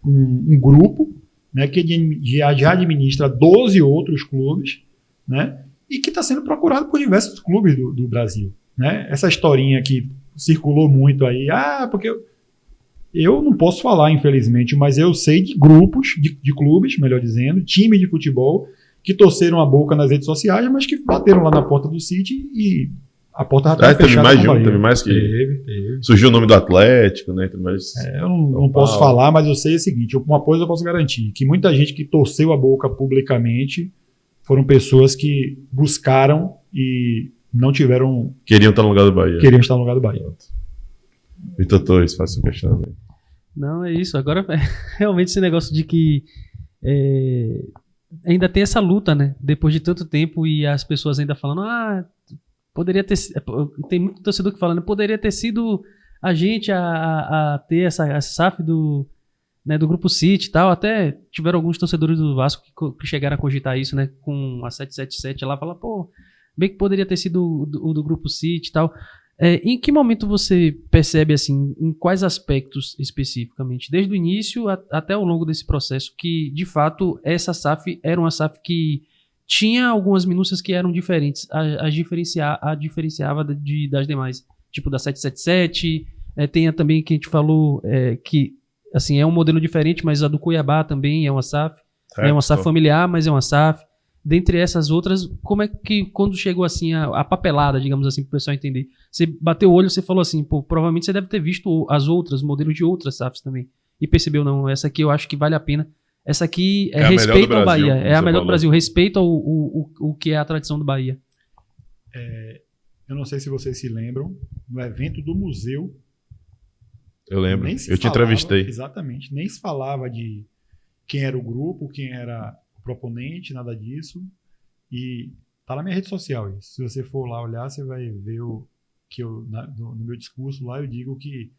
Speaker 3: um grupo, né, que já administra 12 outros clubes, né, e que está sendo procurado por diversos clubes do Brasil, né? Essa historinha que circulou muito aí, porque eu não posso falar, infelizmente, mas eu sei de grupos, de clubes, melhor dizendo, times de futebol, que torceram a boca nas redes sociais, mas que bateram lá na porta do City e a porta já estava fechada.
Speaker 1: Teve mais que... Teve. Surgiu o nome do Atlético, né?
Speaker 3: Eu não posso falar, mas eu sei o seguinte, uma coisa eu posso garantir, que muita gente que torceu a boca publicamente foram pessoas que buscaram e não tiveram...
Speaker 1: Queriam estar no lugar do Bahia. Vitor Torres, faça o questionamento.
Speaker 2: Não, é isso. Agora, realmente esse negócio de que ainda tem essa luta, né? Depois de tanto tempo e as pessoas ainda falando, poderia ter... Tem muito torcedor que fala, né? Poderia ter sido a gente a ter essa SAF do Grupo City e tal. Até tiveram alguns torcedores do Vasco que chegaram a cogitar isso, né? Com a 777 lá, falar, bem que poderia ter sido o do Grupo City e tal. Em que momento você percebe, assim, em quais aspectos especificamente, desde o início até ao longo desse processo, que, de fato, essa SAF era uma SAF que tinha algumas minúcias que eram diferentes, a diferenciava das demais, tipo da 777, tem também que a gente falou que, assim, é um modelo diferente, mas a do Cuiabá também é uma SAF, é uma SAF familiar, mas é uma SAF. Dentre essas outras, como é que, quando chegou assim a papelada, digamos assim, para o pessoal entender, você bateu o olho, você falou assim, provavelmente você deve ter visto as outras, modelos de outras SAFs também, e percebeu, não, essa aqui eu acho que vale a pena, essa aqui é respeito ao Bahia, é a melhor do Brasil, respeito ao que é a tradição do Bahia.
Speaker 3: Eu não sei se vocês se lembram, no evento do museu,
Speaker 1: eu lembro, eu te entrevistei.
Speaker 3: Exatamente, nem se falava de quem era o grupo, quem era proponente, nada disso, e tá na minha rede social isso. Se você for lá olhar, você vai ver que no meu discurso lá eu digo que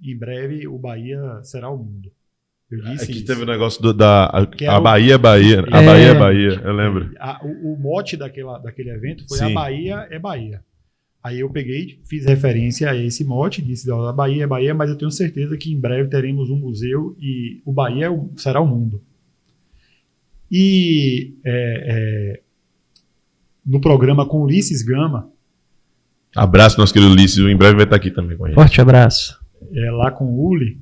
Speaker 3: em breve o Bahia será o mundo. Eu disse
Speaker 1: que
Speaker 3: isso.
Speaker 1: Teve o negócio a Bahia é Bahia, a Bahia é Bahia, eu lembro.
Speaker 3: O mote daquele evento foi
Speaker 1: Sim.
Speaker 3: A Bahia é Bahia. Aí eu peguei, fiz referência a esse mote, disse a Bahia é Bahia, mas eu tenho certeza que em breve teremos um museu e o Bahia será o mundo. E no programa com Ulisses Gama.
Speaker 1: Abraço, nosso querido Ulisses, em breve vai estar aqui também com a gente.
Speaker 2: Forte abraço.
Speaker 3: Lá com o Uli,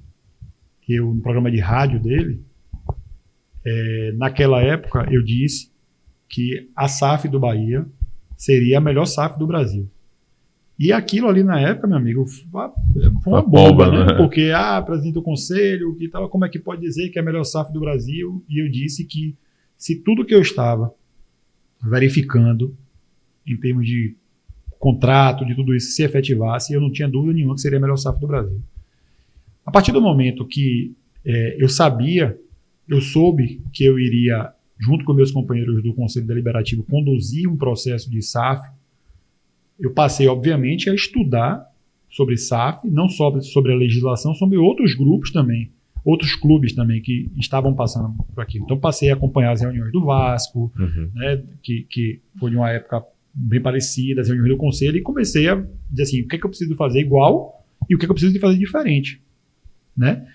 Speaker 3: no programa de rádio dele, naquela época eu disse que a SAF do Bahia seria a melhor SAF do Brasil. E aquilo ali na época, meu amigo, foi uma bomba, né? Porque, presidente do conselho, que tal, como é que pode dizer que é a melhor SAF do Brasil? E eu disse que se tudo que eu estava verificando em termos de contrato, de tudo isso, se efetivasse, eu não tinha dúvida nenhuma que seria a melhor SAF do Brasil. A partir do momento que eu soube que eu iria, junto com meus companheiros do Conselho Deliberativo, conduzir um processo de SAF, eu passei, obviamente, a estudar sobre SAF, não só sobre a legislação, sobre outros grupos também, outros clubes também que estavam passando por aquilo. Então, passei a acompanhar as reuniões do Vasco, né, que foi de uma época bem parecida, as reuniões do Conselho, e comecei a dizer assim, o que é que eu preciso fazer igual e o que é que eu preciso de fazer diferente, né?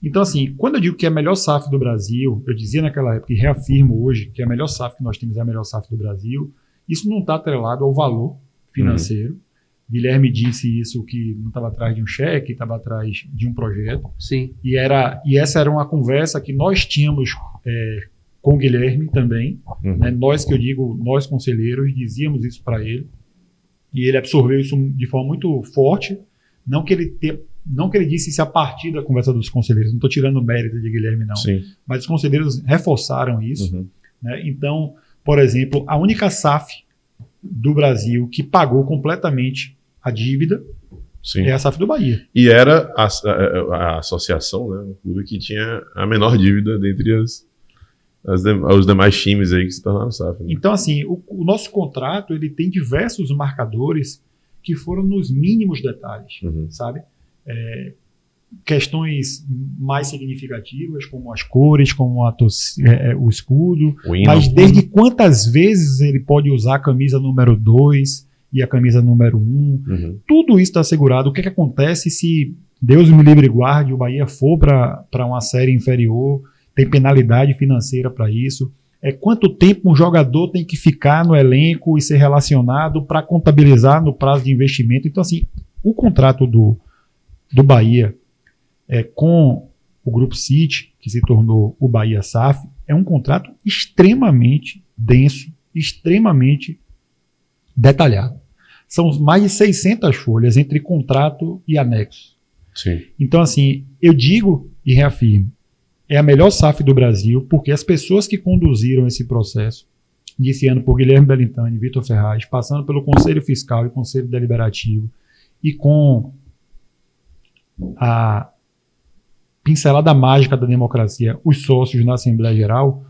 Speaker 3: Então, assim, quando eu digo que é a melhor SAF do Brasil, eu dizia naquela época e reafirmo hoje que a melhor SAF que nós temos é a melhor SAF do Brasil, isso não está atrelado ao valor financeiro. Guilherme disse isso, que não estava atrás de um cheque, estava atrás de um projeto.
Speaker 2: Sim.
Speaker 3: E essa era uma conversa que nós tínhamos com o Guilherme também. Né? Nós, que eu digo, nós conselheiros, dizíamos isso para ele. E ele absorveu isso de forma muito forte. Não que ele disse isso a partir da conversa dos conselheiros. Não estou tirando o mérito de Guilherme, não.
Speaker 1: Sim.
Speaker 3: Mas os conselheiros reforçaram isso. Né? Então, por exemplo, a única SAF do Brasil que pagou completamente a dívida é a SAF do Bahia.
Speaker 1: E era a associação, né, o clube que tinha a menor dívida dentre os demais times aí que se tornaram SAF. Né?
Speaker 3: Então, assim, o nosso contrato ele tem diversos marcadores que foram nos mínimos detalhes, sabe? Questões mais significativas, como as cores, como o escudo, mas desde quantas vezes ele pode usar a camisa número 2 e a camisa número 1. Tudo isso está assegurado. O que acontece se Deus me livre e guarde, o Bahia for para uma série inferior, tem penalidade financeira para isso. Quanto tempo um jogador tem que ficar no elenco e ser relacionado para contabilizar no prazo de investimento. Então, assim, o contrato do Bahia com o Grupo City, que se tornou o Bahia SAF, é um contrato extremamente denso, extremamente detalhado. São mais de 600 folhas entre contrato e anexo.
Speaker 1: Sim.
Speaker 3: Então, assim, eu digo e reafirmo, é a melhor SAF do Brasil, porque as pessoas que conduziram esse processo, iniciando por Guilherme Bellintani, Vitor Ferraz, passando pelo Conselho Fiscal e Conselho Deliberativo, e com a pincelada mágica da democracia, os sócios na Assembleia Geral,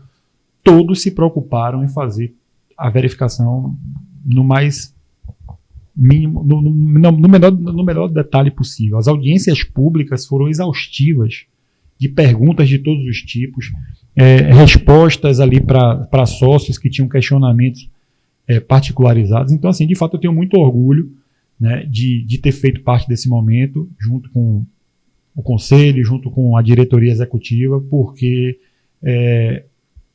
Speaker 3: todos se preocuparam em fazer a verificação no mais mínimo, no menor detalhe possível. As audiências públicas foram exaustivas de perguntas de todos os tipos, respostas ali para sócios que tinham questionamentos particularizados. Então, assim, de fato, eu tenho muito orgulho, né, de ter feito parte desse momento, junto com o Conselho, junto com a diretoria executiva, porque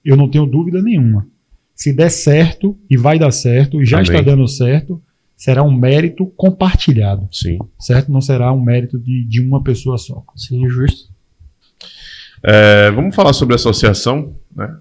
Speaker 3: eu não tenho dúvida nenhuma. Se der certo, e vai dar certo, e já está dando certo, será um mérito compartilhado.
Speaker 1: Sim.
Speaker 3: Certo? Não será um mérito de uma pessoa só.
Speaker 2: Sim, justo.
Speaker 1: Vamos falar sobre a associação, né?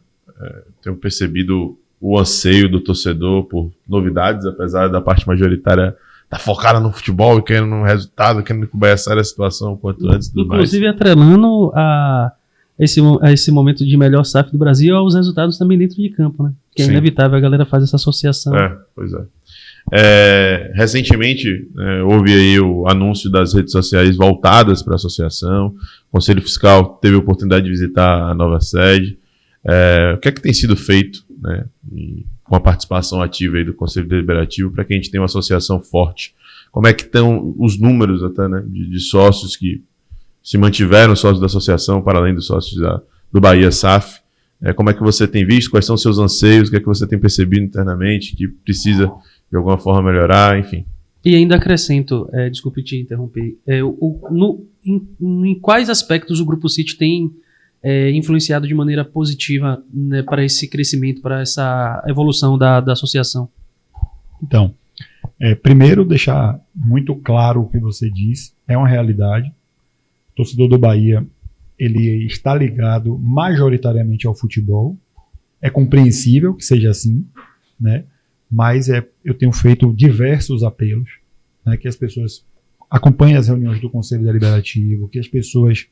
Speaker 1: Tenho percebido o anseio do torcedor por novidades, apesar da parte majoritária estar focada no futebol e querendo um resultado, querendo que o Bahia saia da situação o quanto antes.
Speaker 2: Inclusive, atrelando a esse momento de melhor SAF do Brasil aos resultados também dentro de campo, né? Que é inevitável, a galera faz essa associação.
Speaker 1: Pois é. Recentemente, houve aí o anúncio das redes sociais voltadas para a associação. O Conselho Fiscal teve a oportunidade de visitar a nova sede. O que é que tem sido feito, né, com a participação ativa aí do Conselho Deliberativo para que a gente tenha uma associação forte? Como é que estão os números até, né, de sócios que se mantiveram sócios da associação, para além dos sócios do Bahia SAF? Como é que você tem visto? Quais são os seus anseios? O que é que você tem percebido internamente que precisa de alguma forma melhorar? Enfim.
Speaker 2: E ainda acrescento, desculpe te interromper, em quais aspectos o Grupo City tem influenciado de maneira positiva, né, para esse crescimento, para essa evolução da associação?
Speaker 3: Então, primeiro deixar muito claro o que você disse, é uma realidade. O torcedor do Bahia, ele está ligado majoritariamente ao futebol. É compreensível que seja assim, né? Mas eu tenho feito diversos apelos, né, que as pessoas acompanhem as reuniões do Conselho Deliberativo, que as pessoas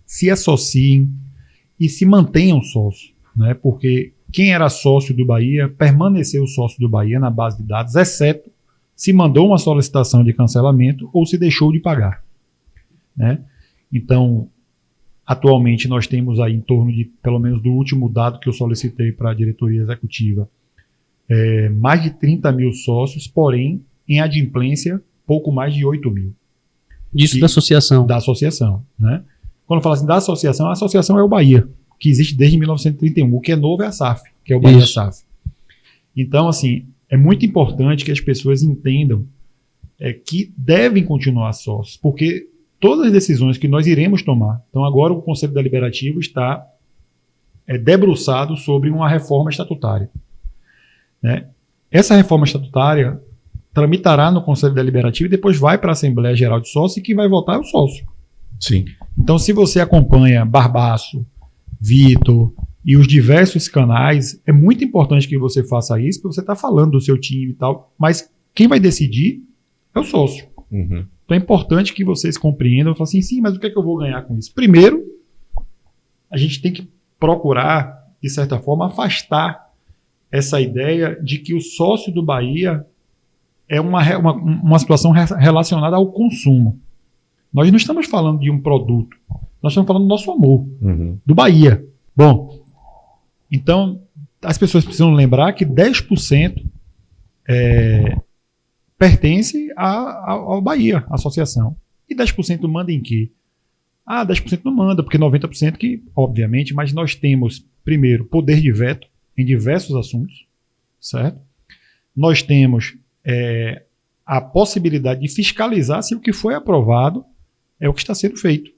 Speaker 3: se associem e se mantenham sócios, né? Porque quem era sócio do Bahia permaneceu sócio do Bahia na base de dados, exceto se mandou uma solicitação de cancelamento ou se deixou de pagar, né? Então, atualmente nós temos aí em torno de, pelo menos do último dado que eu solicitei para a diretoria executiva, mais de 30 mil sócios, porém, em adimplência, pouco mais de 8 mil.
Speaker 2: Disso da associação.
Speaker 3: Da associação, né? Quando eu falo assim da associação, a associação é o Bahia, que existe desde 1931. O que é novo é a SAF, que é o Bahia SAF. Então, assim, é muito importante que as pessoas entendam que devem continuar sócios, porque todas as decisões que nós iremos tomar. Então, agora o Conselho Deliberativo está debruçado sobre uma reforma estatutária, né? Essa reforma estatutária tramitará no Conselho Deliberativo e depois vai para a Assembleia Geral de Sócios e quem vai votar é o sócio.
Speaker 1: Sim.
Speaker 3: Então, se você acompanha Barbaço, Vitor e os diversos canais, é muito importante que você faça isso, porque você está falando do seu time e tal, mas quem vai decidir é o sócio.
Speaker 1: Uhum.
Speaker 3: Então é importante que vocês compreendam e falem assim, sim, mas o que é que eu vou ganhar com isso? Primeiro, a gente tem que procurar, de certa forma, afastar essa ideia de que o sócio do Bahia é uma situação relacionada ao consumo. Nós não estamos falando de um produto, nós estamos falando do nosso amor, do Bahia. Bom, então as pessoas precisam lembrar que 10% pertence ao Bahia, à associação. E 10% manda em quê? 10% não manda, porque 90% que, obviamente, mas nós temos, primeiro, poder de veto em diversos assuntos, certo? Nós temos a possibilidade de fiscalizar se o que foi aprovado é o que está sendo feito,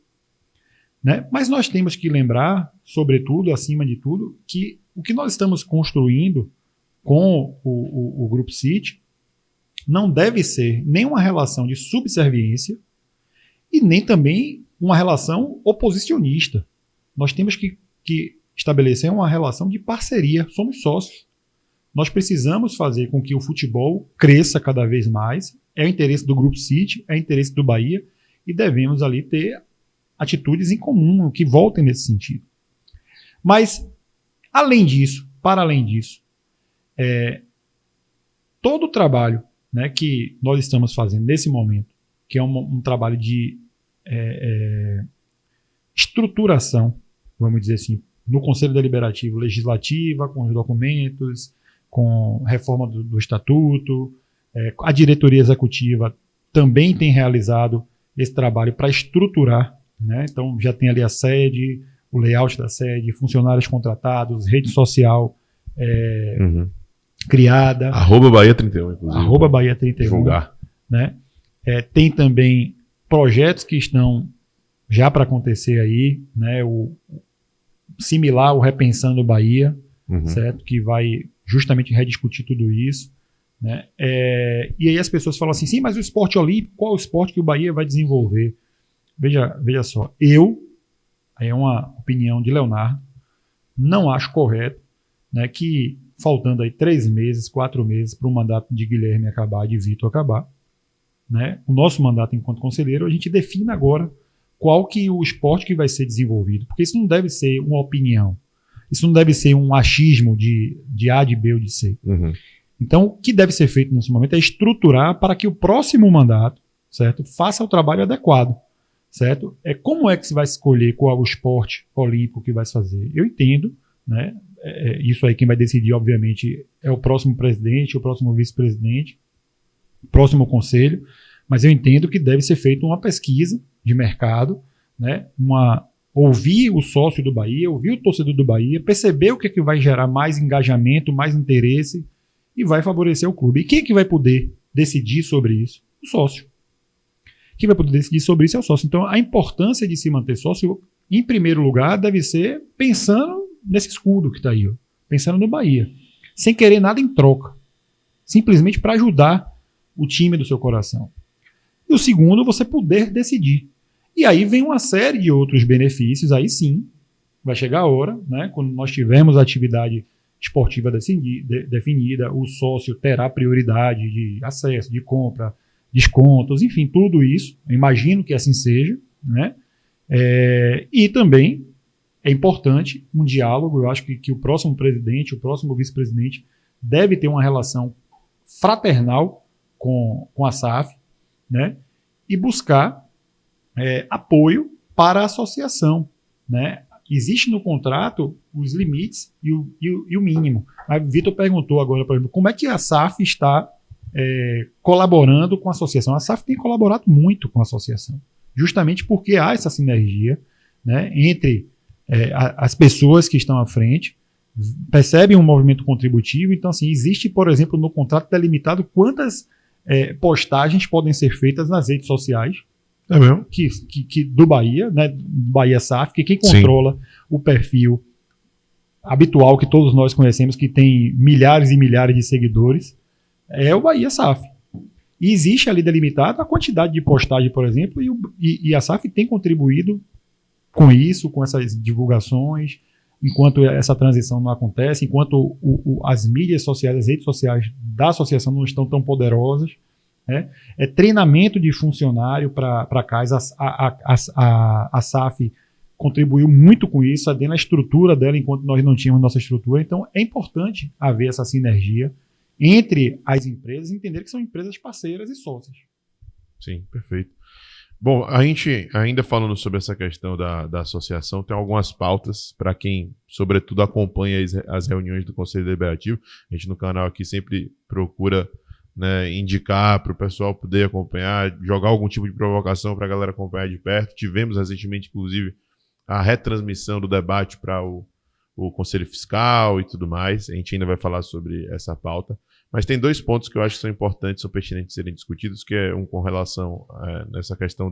Speaker 3: né? Mas nós temos que lembrar, sobretudo, acima de tudo, que o que nós estamos construindo com o Grupo City não deve ser nem uma relação de subserviência e nem também uma relação oposicionista. Nós temos que estabelecer uma relação de parceria. Somos sócios. Nós precisamos fazer com que o futebol cresça cada vez mais. É o interesse do Grupo City, é o interesse do Bahia e devemos ali ter atitudes em comum que voltem nesse sentido. Mas, além disso, para além disso, todo o trabalho, né, que nós estamos fazendo nesse momento, que é um trabalho de estruturação, vamos dizer assim, no Conselho Deliberativo Legislativa, com os documentos, com reforma do Estatuto, a diretoria executiva também tem realizado esse trabalho para estruturar, né? Então já tem ali a sede, o layout da sede, funcionários contratados, rede social criada.
Speaker 1: Bahia 31, inclusive.
Speaker 3: Bahia 31.
Speaker 1: Divulgar.
Speaker 3: Né? Tem também projetos que estão já para acontecer aí, né? Similar ao Repensando Bahia, certo? Que vai justamente rediscutir tudo isso, né? E aí as pessoas falam assim, sim, mas o esporte olímpico, qual é o esporte que o Bahia vai desenvolver? Veja só, aí é uma opinião de Leonardo, não acho correto, né, que faltando aí 3 meses, 4 meses para o mandato de Guilherme acabar, de Vitor acabar, né, o nosso mandato enquanto conselheiro, a gente define agora qual que o esporte que vai ser desenvolvido, porque isso não deve ser uma opinião, isso não deve ser um achismo de A, de B ou de C. Então, o que deve ser feito nesse momento é estruturar para que o próximo mandato, certo, faça o trabalho adequado, certo? Como é que se vai escolher qual é o esporte olímpico que vai se fazer? Eu entendo, né? Isso aí quem vai decidir, obviamente, é o próximo presidente, o próximo vice-presidente, o próximo conselho, mas eu entendo que deve ser feita uma pesquisa de mercado, né? Ouvir o sócio do Bahia, ouvir o torcedor do Bahia, perceber o que é que vai gerar mais engajamento, mais interesse e vai favorecer o clube. E quem é que vai poder decidir sobre isso? O sócio. Quem vai poder decidir sobre isso é o sócio. Então, a importância de se manter sócio, em primeiro lugar, deve ser pensando nesse escudo que está aí, ó, pensando no Bahia, sem querer nada em troca, simplesmente para ajudar o time do seu coração. E o segundo, você poder decidir. E aí vem uma série de outros benefícios, aí sim, vai chegar a hora, né, quando nós tivermos a atividade esportiva definida, o sócio terá prioridade de acesso, de compra, descontos, enfim, tudo isso, eu imagino que assim seja, né? E também é importante um diálogo, eu acho que o próximo presidente, o próximo vice-presidente deve ter uma relação fraternal com a SAF, né? E buscar apoio para a associação, né? Existe no contrato os limites e o mínimo. A Vitor perguntou agora, por exemplo, como é que a SAF está colaborando com a associação? A SAF tem colaborado muito com a associação, justamente porque há essa sinergia, né, entre as pessoas que estão à frente, percebem um movimento contributivo. Então, assim, existe, por exemplo, no contrato delimitado quantas postagens podem ser feitas nas redes sociais.
Speaker 1: É mesmo?
Speaker 3: Do Bahia, né? Do Bahia SAF, que quem controla o perfil habitual que todos nós conhecemos, que tem milhares e milhares de seguidores, é o Bahia SAF. E existe ali delimitado a quantidade de postagem, por exemplo, e a SAF tem contribuído com isso, com essas divulgações, enquanto essa transição não acontece, enquanto as mídias sociais, as redes sociais da associação não estão tão poderosas, né? É treinamento de funcionário para CAIS. A SAF contribuiu muito com isso, dentro da estrutura dela, enquanto nós não tínhamos nossa estrutura. Então, é importante haver essa sinergia entre as empresas e entender que são empresas parceiras e sócias.
Speaker 1: Sim, perfeito. Bom, a gente ainda falando sobre essa questão da associação, tem algumas pautas para quem, sobretudo, acompanha as reuniões do Conselho Deliberativo. A gente no canal aqui sempre procura, né, indicar para o pessoal poder acompanhar, jogar algum tipo de provocação para a galera acompanhar de perto. Tivemos recentemente, inclusive, a retransmissão do debate para o Conselho Fiscal e tudo mais. A gente ainda vai falar sobre essa pauta. Mas tem dois pontos que eu acho que são importantes, são pertinentes de serem discutidos, que é um com relação nessa questão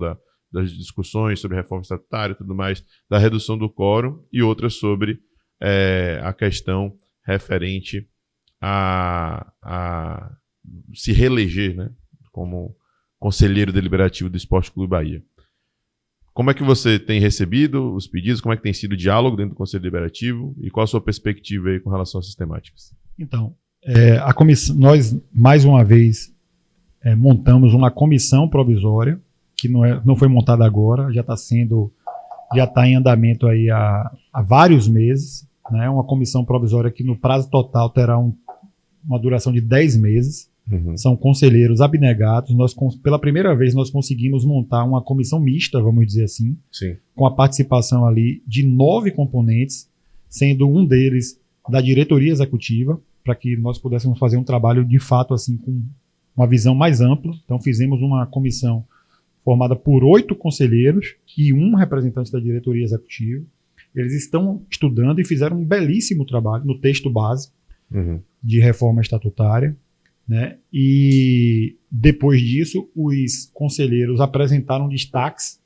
Speaker 1: das discussões sobre reforma estatutária e tudo mais, da redução do quórum, e outra sobre a questão referente a se reeleger, né, como conselheiro deliberativo do Esporte Clube Bahia. Como é que você tem recebido os pedidos? Como é que tem sido o diálogo dentro do Conselho Deliberativo? E qual a sua perspectiva aí com relação às sistemáticas?
Speaker 3: Então, a comissão, nós, mais uma vez, montamos uma comissão provisória, que não foi montada agora, já está em andamento aí há vários meses, né? Uma comissão provisória que no prazo total terá uma duração de 10 meses. Uhum. São conselheiros abnegados. Pela primeira vez nós conseguimos montar uma comissão mista, vamos dizer assim,
Speaker 1: sim,
Speaker 3: com a participação ali de 9 componentes, sendo um deles da diretoria executiva, para que nós pudéssemos fazer um trabalho de fato assim com uma visão mais ampla. Então fizemos uma comissão formada por 8 conselheiros e um representante da diretoria executiva. Eles estão estudando e fizeram um belíssimo trabalho no texto base de reforma estatutária, né? E depois disso os conselheiros apresentaram destaques,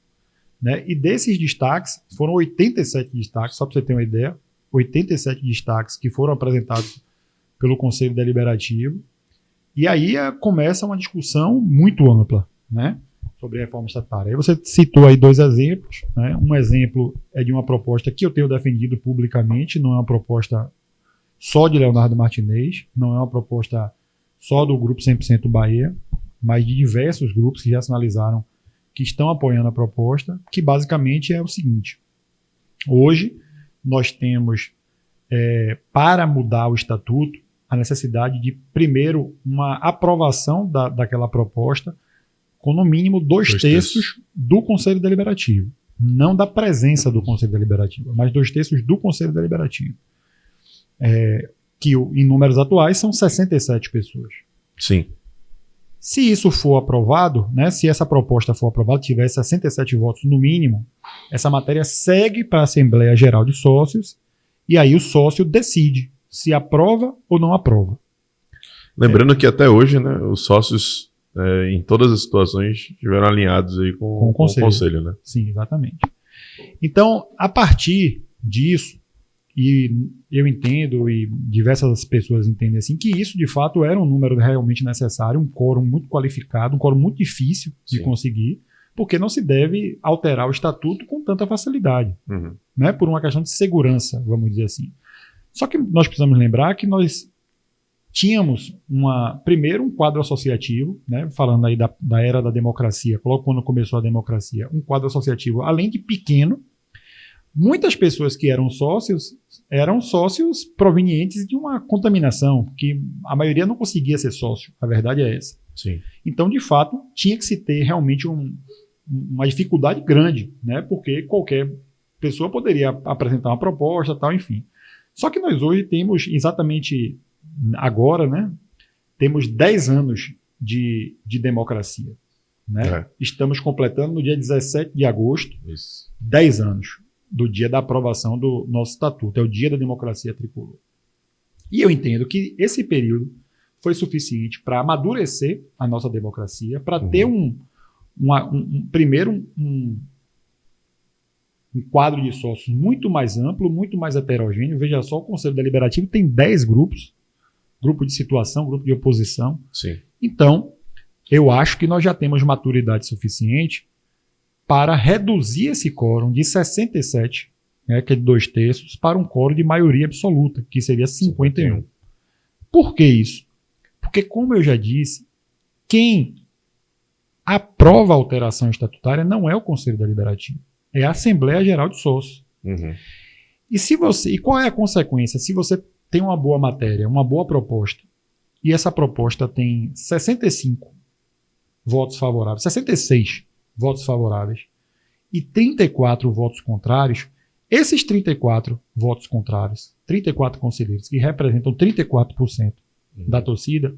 Speaker 3: né? E desses destaques foram 87 destaques, só para você ter uma ideia, 87 destaques que foram apresentados pelo Conselho Deliberativo. E aí começa uma discussão muito ampla, né, sobre a reforma estatutária. Aí você citou aí 2 exemplos, né? Um exemplo é de uma proposta que eu tenho defendido publicamente, não é uma proposta só de Leonardo Martinez, não é uma proposta só do Grupo 100% Bahia, mas de diversos grupos que já sinalizaram que estão apoiando a proposta, que basicamente é o seguinte: hoje nós temos, para mudar o estatuto, a necessidade de, primeiro, uma aprovação daquela proposta com, no mínimo, 2 terços do Conselho Deliberativo. Não da presença do Conselho Deliberativo, mas 2 terços do Conselho Deliberativo. Que em números atuais são 67 pessoas.
Speaker 1: Sim.
Speaker 3: Se isso for aprovado, né, se essa proposta for aprovada, tiver 67 votos no mínimo, essa matéria segue para a Assembleia Geral de Sócios e aí o sócio decide se aprova ou não aprova.
Speaker 1: Lembrando que até hoje, né, os sócios, em todas as situações, estiveram alinhados aí com o conselho, né?
Speaker 3: Sim, exatamente. Então, a partir disso, e eu entendo, e diversas pessoas entendem assim, que isso de fato era um número realmente necessário, um quórum muito qualificado, um quórum muito difícil de conseguir, porque não se deve alterar o estatuto com tanta facilidade, né, por uma questão de segurança, vamos dizer assim. Só que nós precisamos lembrar que nós tínhamos primeiro um quadro associativo, né, falando aí da era da democracia, logo quando começou a democracia, um quadro associativo, além de pequeno. Muitas pessoas que eram sócios provenientes de uma contaminação, que a maioria não conseguia ser sócio, a verdade é essa.
Speaker 1: Sim.
Speaker 3: Então, de fato, tinha que se ter realmente uma dificuldade grande, né, porque qualquer pessoa poderia apresentar uma proposta, tal, enfim. Só que nós hoje temos, exatamente agora, né, temos 10 anos de democracia. Né? Estamos completando no dia 17 de agosto, 10 anos do dia da aprovação do nosso estatuto, é o dia da democracia tricolor. E eu entendo que esse período foi suficiente para amadurecer a nossa democracia, para ter primeiro, um quadro de sócios muito mais amplo, muito mais heterogêneo. Veja só, o Conselho Deliberativo tem 10 grupos, grupo de situação, grupo de oposição.
Speaker 1: Sim.
Speaker 3: Então, eu acho que nós já temos maturidade suficiente para reduzir esse quórum de 67, né, que é de 2/3, para um quórum de maioria absoluta, que seria 51. Por que isso? Porque, como eu já disse, quem aprova a alteração estatutária não é o Conselho Deliberativo, é a Assembleia Geral de Sócios.
Speaker 1: Uhum.
Speaker 3: E qual é a consequência? Se você tem uma boa matéria, uma boa proposta, e essa proposta tem 65 votos favoráveis, 66 votos favoráveis e 34 votos contrários, esses 34 votos contrários, 34 conselheiros, que representam 34% da torcida,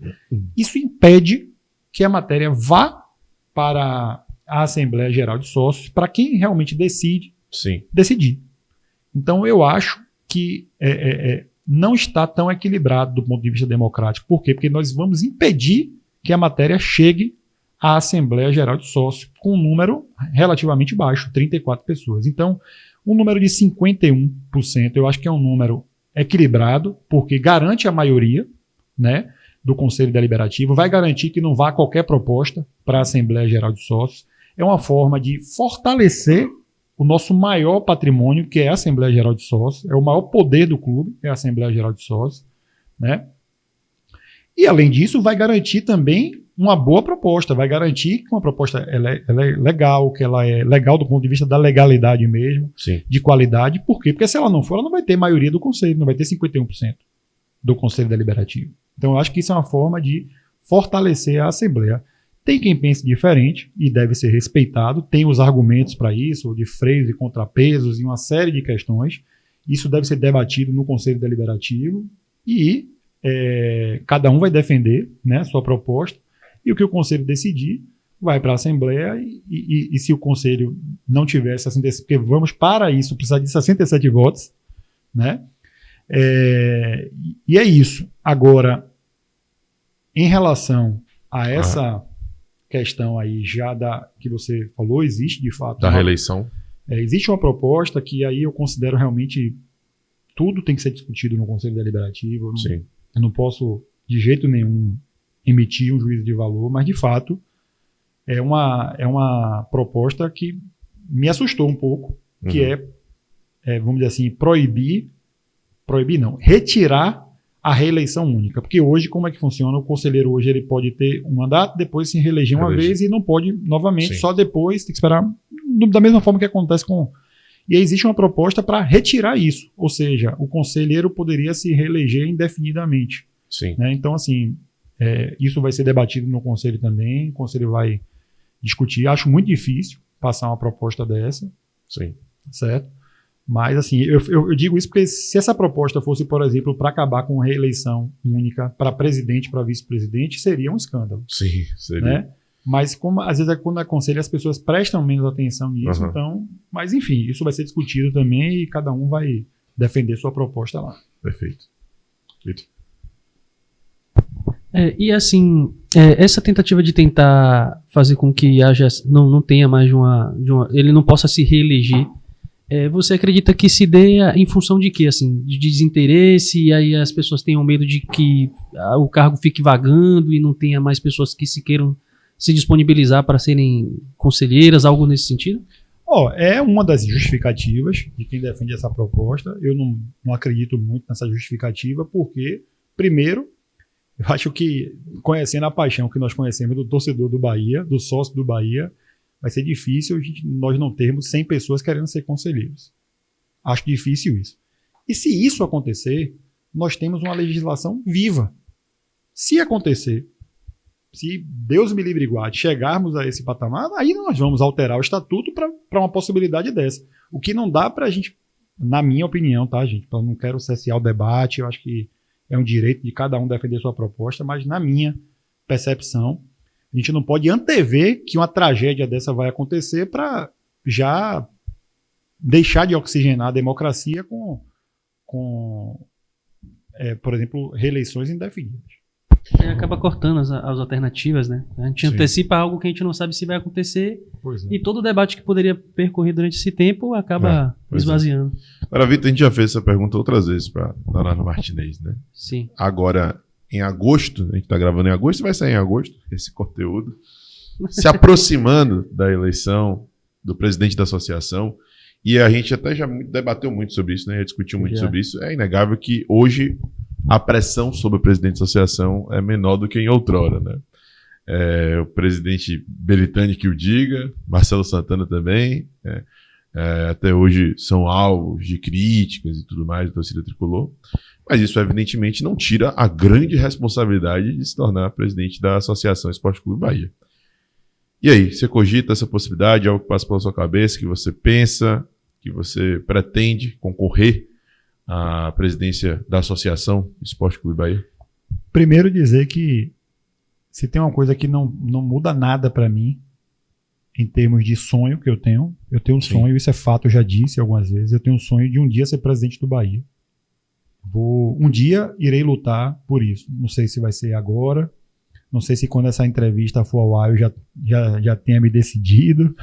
Speaker 3: isso impede que a matéria vá para a Assembleia Geral de Sócios, para quem realmente decidir. Então, eu acho que não está tão equilibrado do ponto de vista democrático. Por quê? Porque nós vamos impedir que a matéria chegue à Assembleia Geral de Sócios com um número relativamente baixo, 34 pessoas. Então, um número de 51%, eu acho que é um número equilibrado, porque garante a maioria, né, do Conselho Deliberativo, vai garantir que não vá qualquer proposta para a Assembleia Geral de Sócios. É uma forma de fortalecer o nosso maior patrimônio, que é a Assembleia Geral de Sócios, é o maior poder do clube, é a Assembleia Geral de Sócios, né? E, além disso, vai garantir também uma boa proposta, vai garantir que uma proposta ela é legal, que ela é legal do ponto de vista da legalidade mesmo,
Speaker 1: Sim.
Speaker 3: de qualidade. Por quê? Porque se ela não for, ela não vai ter maioria do Conselho, não vai ter 51% do Conselho Deliberativo. Então, eu acho que isso é uma forma de fortalecer a Assembleia. Tem quem pense diferente e deve ser respeitado, tem os argumentos para isso, de freios e contrapesos e uma série de questões. Isso deve ser debatido no Conselho Deliberativo e cada um vai defender, né, sua proposta, e o que o Conselho decidir vai para a Assembleia e se o Conselho não tiver 67, porque vamos para isso precisar de 67 votos, né? E é isso. Agora, em relação a essa questão aí já que você falou, existe de fato
Speaker 1: da reeleição.
Speaker 3: Existe uma proposta que aí eu considero realmente tudo tem que ser discutido no Conselho Deliberativo. Eu não posso de jeito nenhum emitir um juízo de valor, mas de fato é uma proposta que me assustou um pouco, que vamos dizer assim, retirar a reeleição única. Porque hoje, como é que funciona? O conselheiro hoje ele pode ter um mandato, depois se reeleger uma vez e não pode novamente, só depois, tem que esperar da mesma forma que acontece com... E aí existe uma proposta para retirar isso, ou seja, o conselheiro poderia se reeleger indefinidamente. Né? Então, assim, isso vai ser debatido no conselho também, o conselho vai discutir. Acho muito difícil passar uma proposta dessa, certo? Mas, assim, eu digo isso porque se essa proposta fosse, por exemplo, para acabar com a reeleição única para presidente, para vice-presidente, seria um escândalo.
Speaker 1: Sim, seria.
Speaker 3: Né? Mas, como às vezes, quando aconselha, as pessoas prestam menos atenção nisso, então... Mas, enfim, isso vai ser discutido também e cada um vai defender sua proposta lá.
Speaker 1: Perfeito.
Speaker 2: E assim, essa tentativa de tentar fazer com que não tenha mais ele não possa se reeleger, você acredita que se dê em função de quê? Assim, de desinteresse, e aí as pessoas tenham medo de que o cargo fique vagando e não tenha mais pessoas que se queiram se disponibilizar para serem conselheiras, algo nesse sentido?
Speaker 3: É uma das justificativas de quem defende essa proposta. Eu não acredito muito nessa justificativa, porque, primeiro, eu acho que, conhecendo a paixão que nós conhecemos do torcedor do Bahia, do sócio do Bahia, vai ser difícil nós não termos 100 pessoas querendo ser conselheiros. Acho difícil isso. E se isso acontecer, nós temos uma legislação viva. Se acontecer, se Deus me livre e guarde, chegarmos a esse patamar, aí nós vamos alterar o estatuto para uma possibilidade dessa. O que não dá para a gente, na minha opinião, tá, gente? Eu não quero cessear o debate, eu acho que é um direito de cada um defender sua proposta, mas na minha percepção, a gente não pode antever que uma tragédia dessa vai acontecer para já deixar de oxigenar a democracia com por exemplo, reeleições indefinidas.
Speaker 2: Aí acaba cortando as alternativas, né? A gente
Speaker 1: Sim.
Speaker 2: antecipa algo que a gente não sabe se vai acontecer
Speaker 3: Pois é.
Speaker 2: e todo o debate que poderia percorrer durante esse tempo acaba
Speaker 1: pois é.
Speaker 2: esvaziando.
Speaker 1: Agora, Vitor, a gente já fez essa pergunta outras vezes para Leonardo Martinez, né?
Speaker 2: Sim.
Speaker 1: Agora, em agosto, a gente está gravando em agosto, vai sair em agosto esse conteúdo, se aproximando da eleição do presidente da associação, e a gente até já debateu muito sobre isso, né? Já discutiu muito sobre isso. É inegável que hoje a pressão sobre o presidente da associação é menor do que em outrora, né? O presidente Belitani que o diga, Marcelo Santana também, até hoje são alvos de críticas e tudo mais da torcida tricolor, mas isso evidentemente não tira a grande responsabilidade de se tornar presidente da Associação Esporte Clube Bahia. E aí, você cogita essa possibilidade, algo que passa pela sua cabeça, que você pensa, que você pretende concorrer à presidência da Associação Esporte Clube Bahia?
Speaker 3: Primeiro dizer que se tem uma coisa que não muda nada para mim, em termos de sonho que eu tenho um
Speaker 1: Sim.
Speaker 3: sonho, isso é fato, eu já disse algumas vezes, eu tenho um sonho de um dia ser presidente do Bahia. Um dia irei lutar por isso. Não sei se vai ser agora, não sei se quando essa entrevista for ao ar eu já tenha me decidido,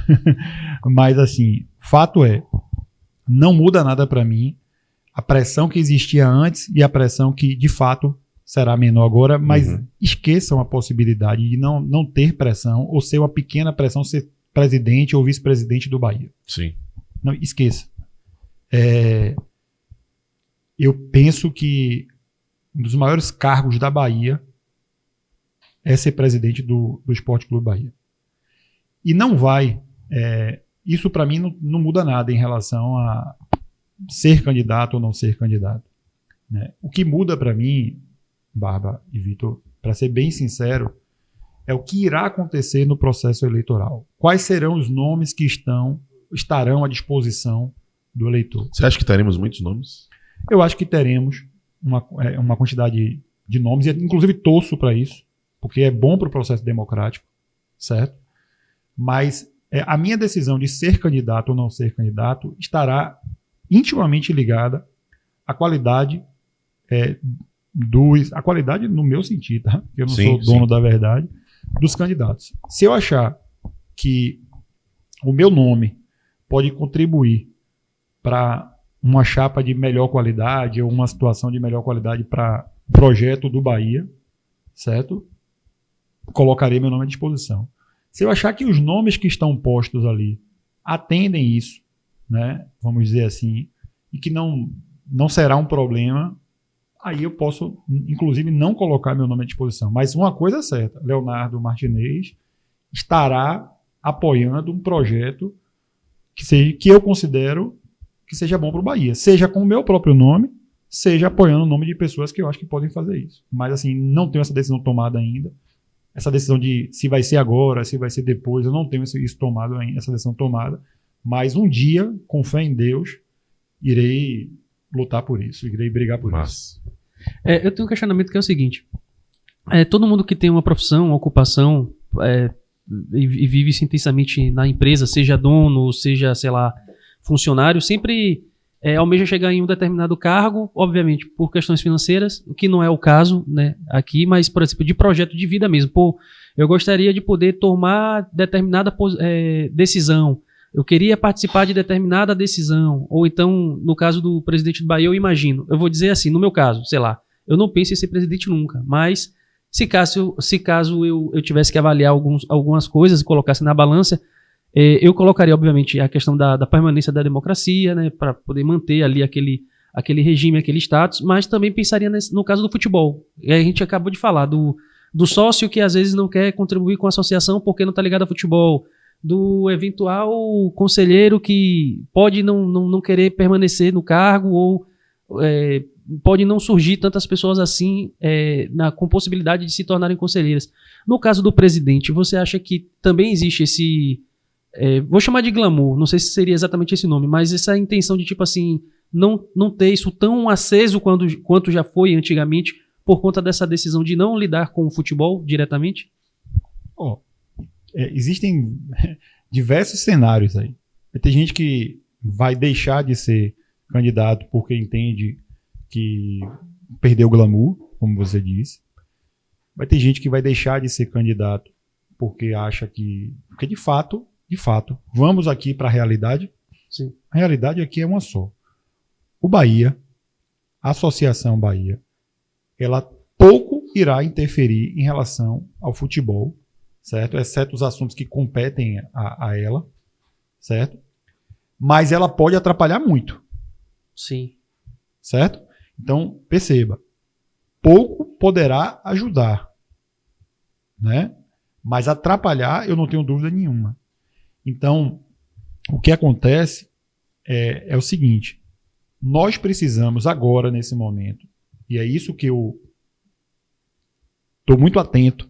Speaker 3: mas assim, fato é, não muda nada para mim a pressão que existia antes e a pressão que de fato será menor agora, mas esqueçam a possibilidade de não ter pressão ou ser uma pequena pressão ser presidente ou vice-presidente do Bahia.
Speaker 1: Sim.
Speaker 3: Não, esqueça. Eu penso que um dos maiores cargos da Bahia é ser presidente do Esporte Clube Bahia. E não vai... isso para mim não muda nada em relação a ser candidato ou não ser candidato, né? O que muda para mim, Barba e Vitor, para ser bem sincero, é o que irá acontecer no processo eleitoral. Quais serão os nomes que estarão à disposição do eleitor?
Speaker 1: Você acha que teremos muitos nomes?
Speaker 3: Eu acho que teremos uma quantidade de nomes, e inclusive torço para isso, porque é bom para o processo democrático, certo? Mas a minha decisão de ser candidato ou não ser candidato estará intimamente ligada à qualidade, a qualidade no meu sentido, tá? Eu não sou dono da verdade, dos candidatos. Se eu achar que o meu nome pode contribuir para uma chapa de melhor qualidade ou uma situação de melhor qualidade para o projeto do Bahia, certo? Colocarei meu nome à disposição. Se eu achar que os nomes que estão postos ali atendem isso, né, vamos dizer assim, e que não será um problema, aí eu posso, inclusive, não colocar meu nome à disposição. Mas uma coisa é certa, Leonardo Martinez estará apoiando um projeto que eu considero que seja bom para o Bahia, seja com o meu próprio nome, seja apoiando o nome de pessoas que eu acho que podem fazer isso. Mas assim, não tenho essa decisão tomada ainda. Essa decisão de se vai ser agora, se vai ser depois, eu não tenho isso tomado ainda, essa decisão tomada. Mas um dia, com fé em Deus, irei lutar por isso, irei brigar por isso.
Speaker 2: Eu tenho um questionamento que é o seguinte. Todo mundo que tem uma profissão, uma ocupação e vive intensamente na empresa, seja dono, seja, sei lá, funcionário, sempre almeja chegar em um determinado cargo, obviamente por questões financeiras, o que não é o caso, né, aqui, mas, por exemplo, de projeto de vida mesmo. Eu gostaria de poder tomar determinada decisão, eu queria participar de determinada decisão, ou então, no caso do presidente do Bahia, eu vou dizer assim, no meu caso, sei lá, eu não penso em ser presidente nunca, mas se caso eu tivesse que avaliar algumas coisas e colocasse na balança, eu colocaria, obviamente, a questão da permanência da democracia, né, para poder manter ali aquele regime, aquele status, mas também pensaria no caso do futebol. E a gente acabou de falar do sócio que às vezes não quer contribuir com a associação porque não está ligado a futebol, do eventual conselheiro que pode não querer permanecer no cargo ou pode não surgir tantas pessoas assim com possibilidade de se tornarem conselheiras. No caso do presidente, você acha que também existe esse... vou chamar de glamour, não sei se seria exatamente esse nome, mas essa intenção de, tipo assim, não ter isso tão aceso quanto já foi antigamente, por conta dessa decisão de não lidar com o futebol diretamente?
Speaker 3: Existem diversos cenários aí. Tem gente que vai deixar de ser candidato porque entende que perdeu o glamour, como você disse. Vai ter gente que vai deixar de ser candidato porque acha que... Porque de fato, vamos aqui para a realidade.
Speaker 2: Sim.
Speaker 3: A realidade aqui é uma só. O Bahia, a Associação Bahia, ela pouco irá interferir em relação ao futebol, certo? Exceto os assuntos que competem a ela, certo? Mas ela pode atrapalhar muito,
Speaker 2: Sim.
Speaker 3: certo? Então, perceba, pouco poderá ajudar, né? Mas atrapalhar, eu não tenho dúvida nenhuma. Então, o que acontece é o seguinte, nós precisamos agora, nesse momento, e é isso que eu estou muito atento,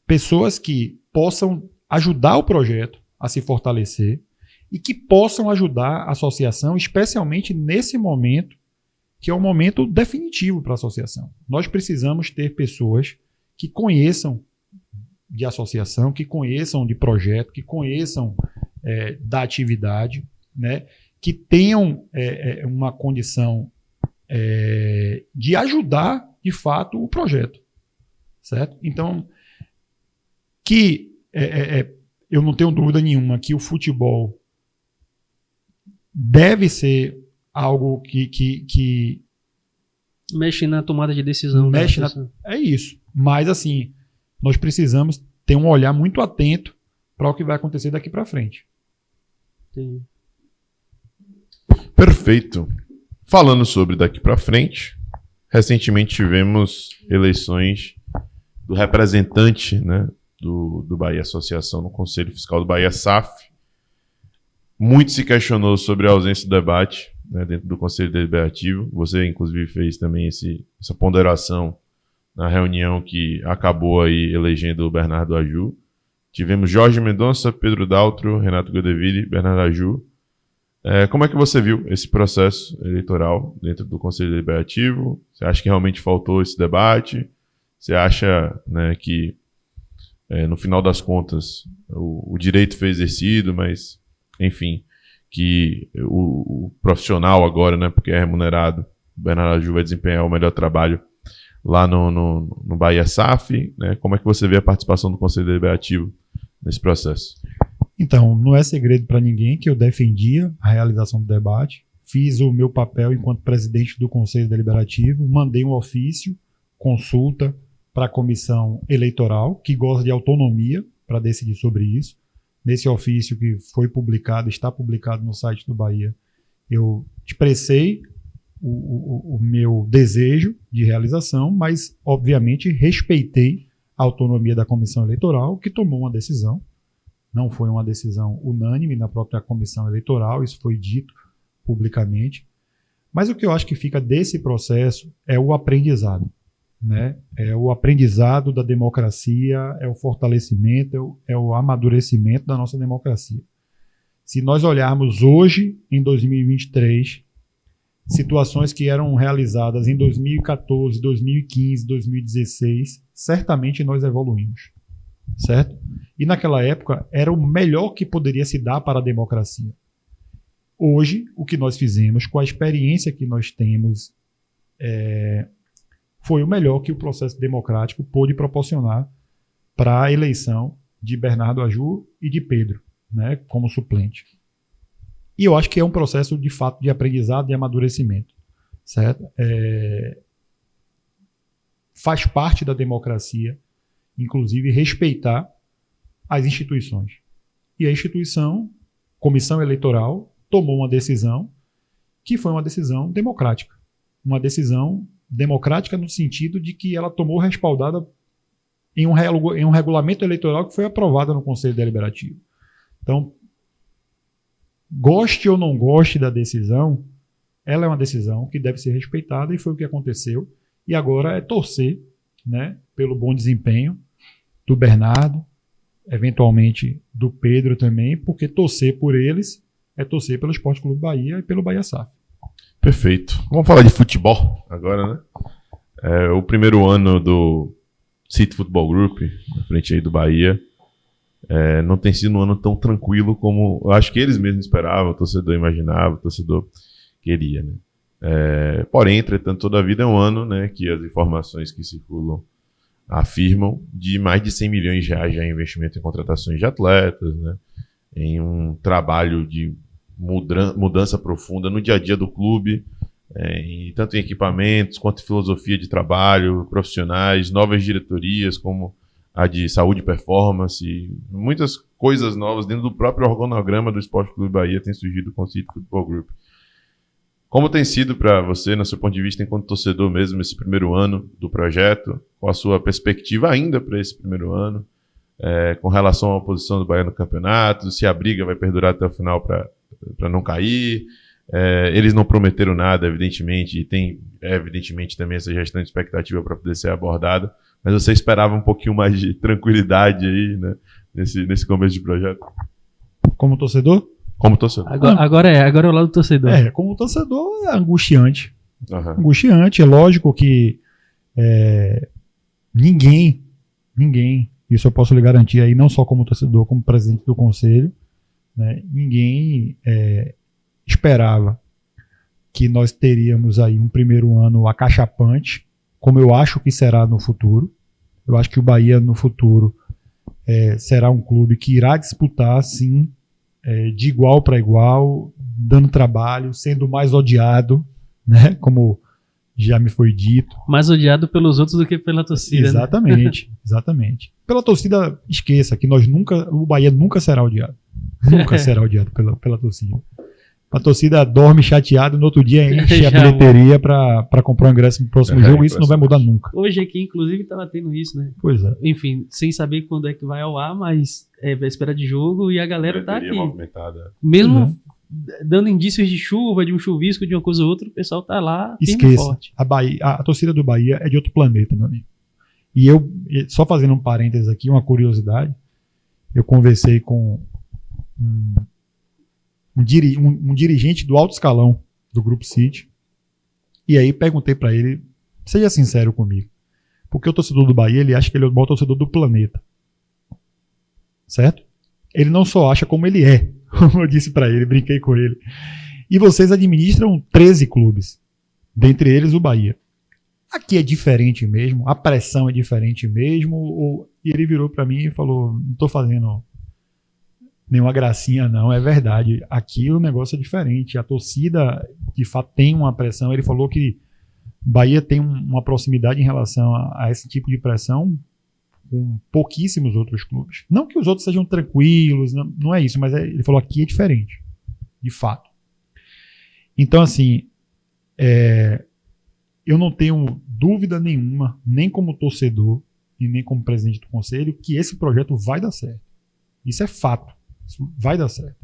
Speaker 3: pessoas que possam ajudar o projeto a se fortalecer e que possam ajudar a associação, especialmente nesse momento, que é um momento definitivo para a associação. Nós precisamos ter pessoas que conheçam de associação, que conheçam de projeto, que conheçam da atividade, né? Que tenham uma condição de ajudar, de fato, o projeto. Certo? Então, eu não tenho dúvida nenhuma que o futebol deve ser algo que
Speaker 2: mexe na tomada de decisão.
Speaker 3: É isso. Mas, assim, nós precisamos ter um olhar muito atento para o que vai acontecer daqui para frente.
Speaker 2: Entendi.
Speaker 1: Perfeito. Falando sobre daqui para frente, recentemente tivemos eleições do representante, né, do Bahia Associação no Conselho Fiscal do Bahia SAF. Muito se questionou sobre a ausência do debate, né, dentro do Conselho Deliberativo. Você, inclusive, fez também essa ponderação na reunião que acabou aí elegendo o Bernardo Aju. Tivemos Jorge Mendonça, Pedro Daltro, Renato Godeville, Bernardo Aju. Como é que você viu esse processo eleitoral dentro do Conselho Deliberativo? Você acha que realmente faltou esse debate? Você acha, né, que, no final das contas, o direito foi exercido, mas, enfim, que o profissional agora, né, porque é remunerado, o Bernardo Aju vai desempenhar o melhor trabalho lá no Bahia SAF, né? Como é que você vê a participação do Conselho Deliberativo nesse processo?
Speaker 3: Então, não é segredo para ninguém que eu defendia a realização do debate, fiz o meu papel enquanto presidente do Conselho Deliberativo, mandei um ofício, consulta para a comissão eleitoral, que gosta de autonomia para decidir sobre isso. Nesse ofício que foi publicado, está publicado no site do Bahia, eu expressei o meu desejo de realização, mas, obviamente, respeitei a autonomia da comissão eleitoral, que tomou uma decisão. Não foi uma decisão unânime na própria comissão eleitoral, isso foi dito publicamente. Mas o que eu acho que fica desse processo é o aprendizado, né? É o aprendizado da democracia, é o fortalecimento, é o amadurecimento da nossa democracia. Se nós olharmos hoje, em 2023, situações que eram realizadas em 2014, 2015, 2016, certamente nós evoluímos, certo? E naquela época era o melhor que poderia se dar para a democracia. Hoje, o que nós fizemos, com a experiência que nós temos, foi o melhor que o processo democrático pôde proporcionar para a eleição de Bernardo Aju e de Pedro, né, como suplente. E eu acho que é um processo, de fato, de aprendizado e amadurecimento, certo? Faz parte da democracia, inclusive, respeitar as instituições. E a instituição, comissão eleitoral, tomou uma decisão que foi uma decisão democrática. Uma decisão democrática no sentido de que ela tomou respaldada em um regulamento eleitoral que foi aprovado no Conselho Deliberativo. Então, goste ou não goste da decisão, ela é uma decisão que deve ser respeitada e foi o que aconteceu. E agora é torcer, né, pelo bom desempenho do Bernardo, eventualmente do Pedro também, porque torcer por eles é torcer pelo Esporte Clube Bahia e pelo Bahia SAF.
Speaker 1: Perfeito. Vamos falar de futebol agora, né? O primeiro ano do City Football Group, na frente aí do Bahia, não tem sido um ano tão tranquilo como eu acho que eles mesmos esperavam, o torcedor imaginava, o torcedor queria, né? Porém, entretanto, toda a vida é um ano, né, que as informações que circulam afirmam de mais de 100 milhões de reais já em investimento em contratações de atletas, né, em um trabalho de mudança profunda no dia a dia do clube, tanto em equipamentos quanto em filosofia de trabalho, profissionais, novas diretorias como a de saúde e performance, muitas coisas novas dentro do próprio organograma do Sport Clube Bahia tem surgido com o City Football Group. Como tem sido para você, no seu ponto de vista, enquanto torcedor mesmo, esse primeiro ano do projeto? Qual a sua perspectiva ainda para esse primeiro ano? Com relação à posição do Bahia no campeonato, se a briga vai perdurar até o final para não cair? Eles não prometeram nada, evidentemente, e tem, evidentemente, também essa gestão de expectativa para poder ser abordada, mas você esperava um pouquinho mais de tranquilidade aí, né, nesse começo de projeto?
Speaker 3: Como torcedor?
Speaker 1: Como torcedor.
Speaker 2: Agora é o lado do torcedor.
Speaker 3: Como torcedor é angustiante.
Speaker 1: Uhum.
Speaker 3: Angustiante, é lógico que ninguém, isso eu posso lhe garantir aí, não só como torcedor, como presidente do conselho, né, ninguém esperava que nós teríamos aí um primeiro ano acachapante, como eu acho que será no futuro. Eu acho que o Bahia no futuro será um clube que irá disputar, sim, de igual para igual, dando trabalho, sendo mais odiado, né, como já me foi dito.
Speaker 2: Mais odiado pelos outros do que pela torcida.
Speaker 3: Exatamente, né? Exatamente. Pela torcida, esqueça que o Bahia nunca será odiado. Nunca será odiado pela torcida. A torcida dorme chateada, no outro dia enche a bilheteria para comprar o ingresso no próximo jogo, e isso não vai mudar nunca.
Speaker 2: Hoje aqui, inclusive, estava tendo isso, né?
Speaker 3: Pois é.
Speaker 2: Enfim, sem saber quando é que vai ao ar, mas é véspera de jogo e a galera tá aqui. Mesmo dando indícios de chuva, de um chuvisco, de uma coisa ou outra, o pessoal tá lá firme e forte.
Speaker 3: A torcida do Bahia é de outro planeta, meu amigo. E só fazendo um parênteses aqui, uma curiosidade, eu conversei com um dirigente do alto escalão do Grupo City, e aí perguntei para ele, seja sincero comigo, porque o torcedor do Bahia, ele acha que ele é o maior torcedor do planeta, certo? Ele não só acha, como ele é, como eu disse para ele, brinquei com ele. E vocês administram 13 clubes, dentre eles o Bahia. Aqui é diferente mesmo, a pressão é diferente mesmo, e ele virou para mim e falou, não tô fazendo nenhuma gracinha não, é verdade, aqui o negócio é diferente, a torcida de fato tem uma pressão. Ele falou que Bahia tem uma proximidade em relação a esse tipo de pressão com pouquíssimos outros clubes, não que os outros sejam tranquilos, não é isso, mas ele falou aqui é diferente, de fato. Então assim, eu não tenho dúvida nenhuma, nem como torcedor e nem como presidente do conselho, que esse projeto vai dar certo, isso é fato. Isso vai dar certo.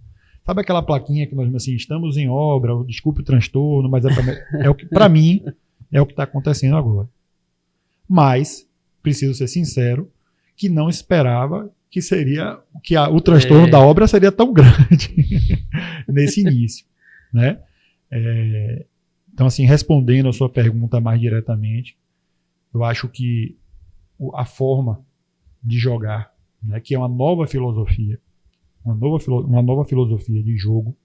Speaker 3: Sabe aquela plaquinha que nós assim, estamos em obra, desculpe o transtorno, mas é o que, para mim, é o que está acontecendo agora. Mas, preciso ser sincero, que não esperava que o transtorno da obra seria tão grande nesse início, né? Então, assim, respondendo a sua pergunta mais diretamente, eu acho que a forma de jogar, né, que é uma nova filosofia, uma nova filosofia de jogo,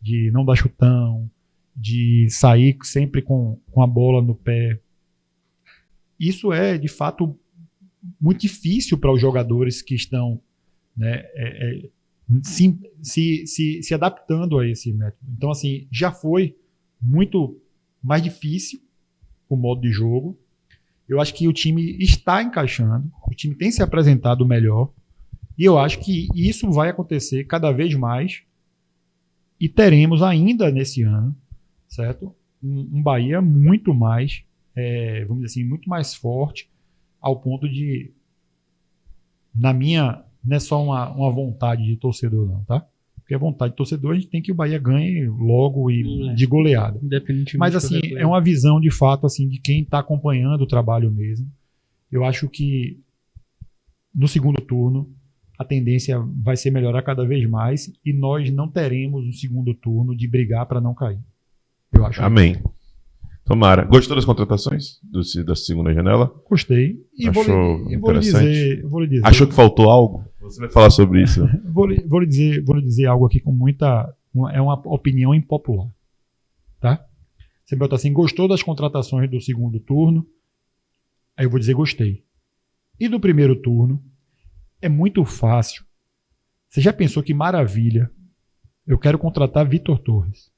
Speaker 3: de não dar chutão, de sair sempre com a bola no pé. Isso é, de fato, muito difícil para os jogadores que estão, né, se adaptando a esse método. Então, assim, já foi muito mais difícil o modo de jogo. Eu acho que o time está encaixando, o time tem se apresentado melhor, e eu acho que isso vai acontecer cada vez mais, e teremos ainda nesse ano, certo? Um Bahia muito mais, vamos dizer assim, muito mais forte, ao ponto de, não é só uma vontade de torcedor não, tá? Porque a vontade de torcedor, a gente tem que o Bahia ganhe logo e de goleada. Mas assim, é uma visão de fato assim, de quem está acompanhando o trabalho mesmo. Eu acho que no segundo turno a tendência vai ser melhorar cada vez mais, e nós não teremos um segundo turno de brigar para não cair. Eu acho.
Speaker 1: Amém. Tomara. Gostou das contratações da segunda janela?
Speaker 3: Gostei. E
Speaker 1: Achou interessante?
Speaker 3: Vou lhe dizer.
Speaker 1: Achou que faltou algo? Você vai falar sobre isso.
Speaker 3: Vou lhe dizer algo aqui com muita... É uma opinião impopular. Tá? Você bota assim, gostou das contratações do segundo turno? Aí eu vou dizer gostei. E do primeiro turno? É muito fácil. Você já pensou que maravilha? Eu quero contratar Vitor Torres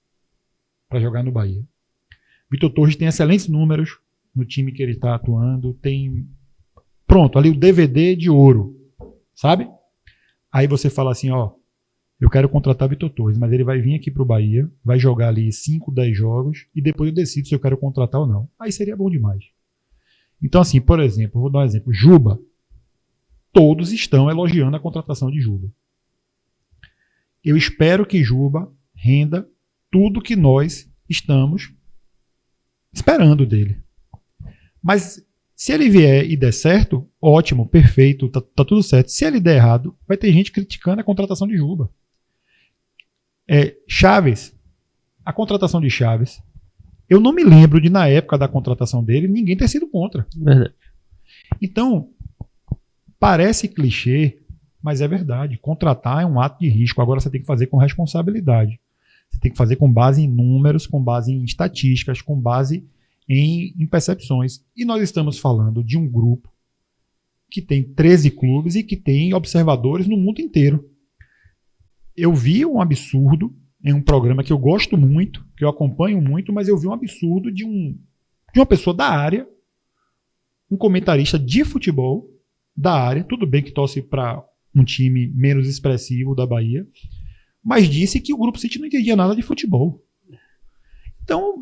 Speaker 3: para jogar no Bahia. Vitor Torres tem excelentes números no time que ele está atuando. Tem, pronto, ali o DVD de ouro, sabe? Aí você fala assim, ó, eu quero contratar Vitor Torres, mas ele vai vir aqui para o Bahia, vai jogar ali 5, 10 jogos e depois eu decido se eu quero contratar ou não. Aí seria bom demais. Então assim, por exemplo, vou dar um exemplo. Juba. Todos estão elogiando a contratação de Juba. Eu espero que Juba renda tudo que nós estamos esperando dele. Mas se ele vier e der certo, ótimo, perfeito, tá tudo certo. Se ele der errado, vai ter gente criticando a contratação de Juba. Chaves, a contratação de Chaves, eu não me lembro de, na época da contratação dele, ninguém ter sido contra.
Speaker 2: Verdade.
Speaker 3: Então, parece clichê, mas é verdade. Contratar é um ato de risco. Agora você tem que fazer com responsabilidade. Você tem que fazer com base em números, com base em estatísticas, com base em percepções. E nós estamos falando de um grupo que tem 13 clubes e que tem observadores no mundo inteiro. Eu vi um absurdo em um programa que eu gosto muito, que eu acompanho muito, mas eu vi um absurdo de uma pessoa da área, um comentarista de futebol da área, tudo bem que torce para um time menos expressivo da Bahia, mas disse que o Grupo City não entendia nada de futebol. Então,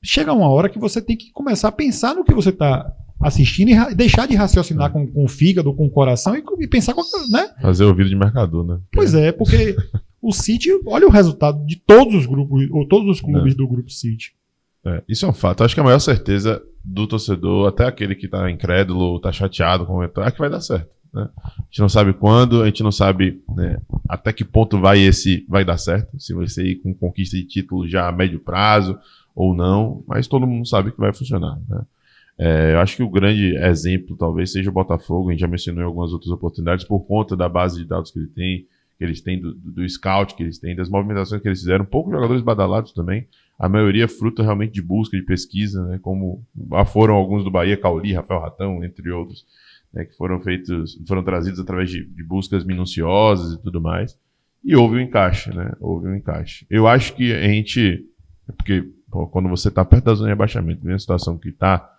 Speaker 3: chega uma hora que você tem que começar a pensar no que você está assistindo e deixar de raciocinar com o fígado, com o coração e pensar com, né?
Speaker 1: Fazer ouvido de mercador, né?
Speaker 3: Pois é, porque o City, olha o resultado de todos os grupos, ou todos os clubes do Grupo City.
Speaker 1: Isso é um fato. Acho que a maior certeza do torcedor, até aquele que está incrédulo, está chateado com o comentário, é que vai dar certo. Né? A gente não sabe quando, a gente não sabe, né, até que ponto vai dar certo, se vai ser com conquista de título já a médio prazo ou não, mas todo mundo sabe que vai funcionar. Né? Eu acho que o grande exemplo talvez seja o Botafogo. A gente já mencionou em algumas outras oportunidades por conta da base de dados que eles têm do scout que eles têm, das movimentações que eles fizeram, poucos jogadores badalados também, a maioria fruto realmente de busca, de pesquisa, né, como foram alguns do Bahia, Cauli, Rafael Ratão, entre outros, né, que foram trazidos através de buscas minuciosas e tudo mais, e houve um encaixe, né, Eu acho que a gente, porque quando você está perto da zona de rebaixamento, vem a situação que está,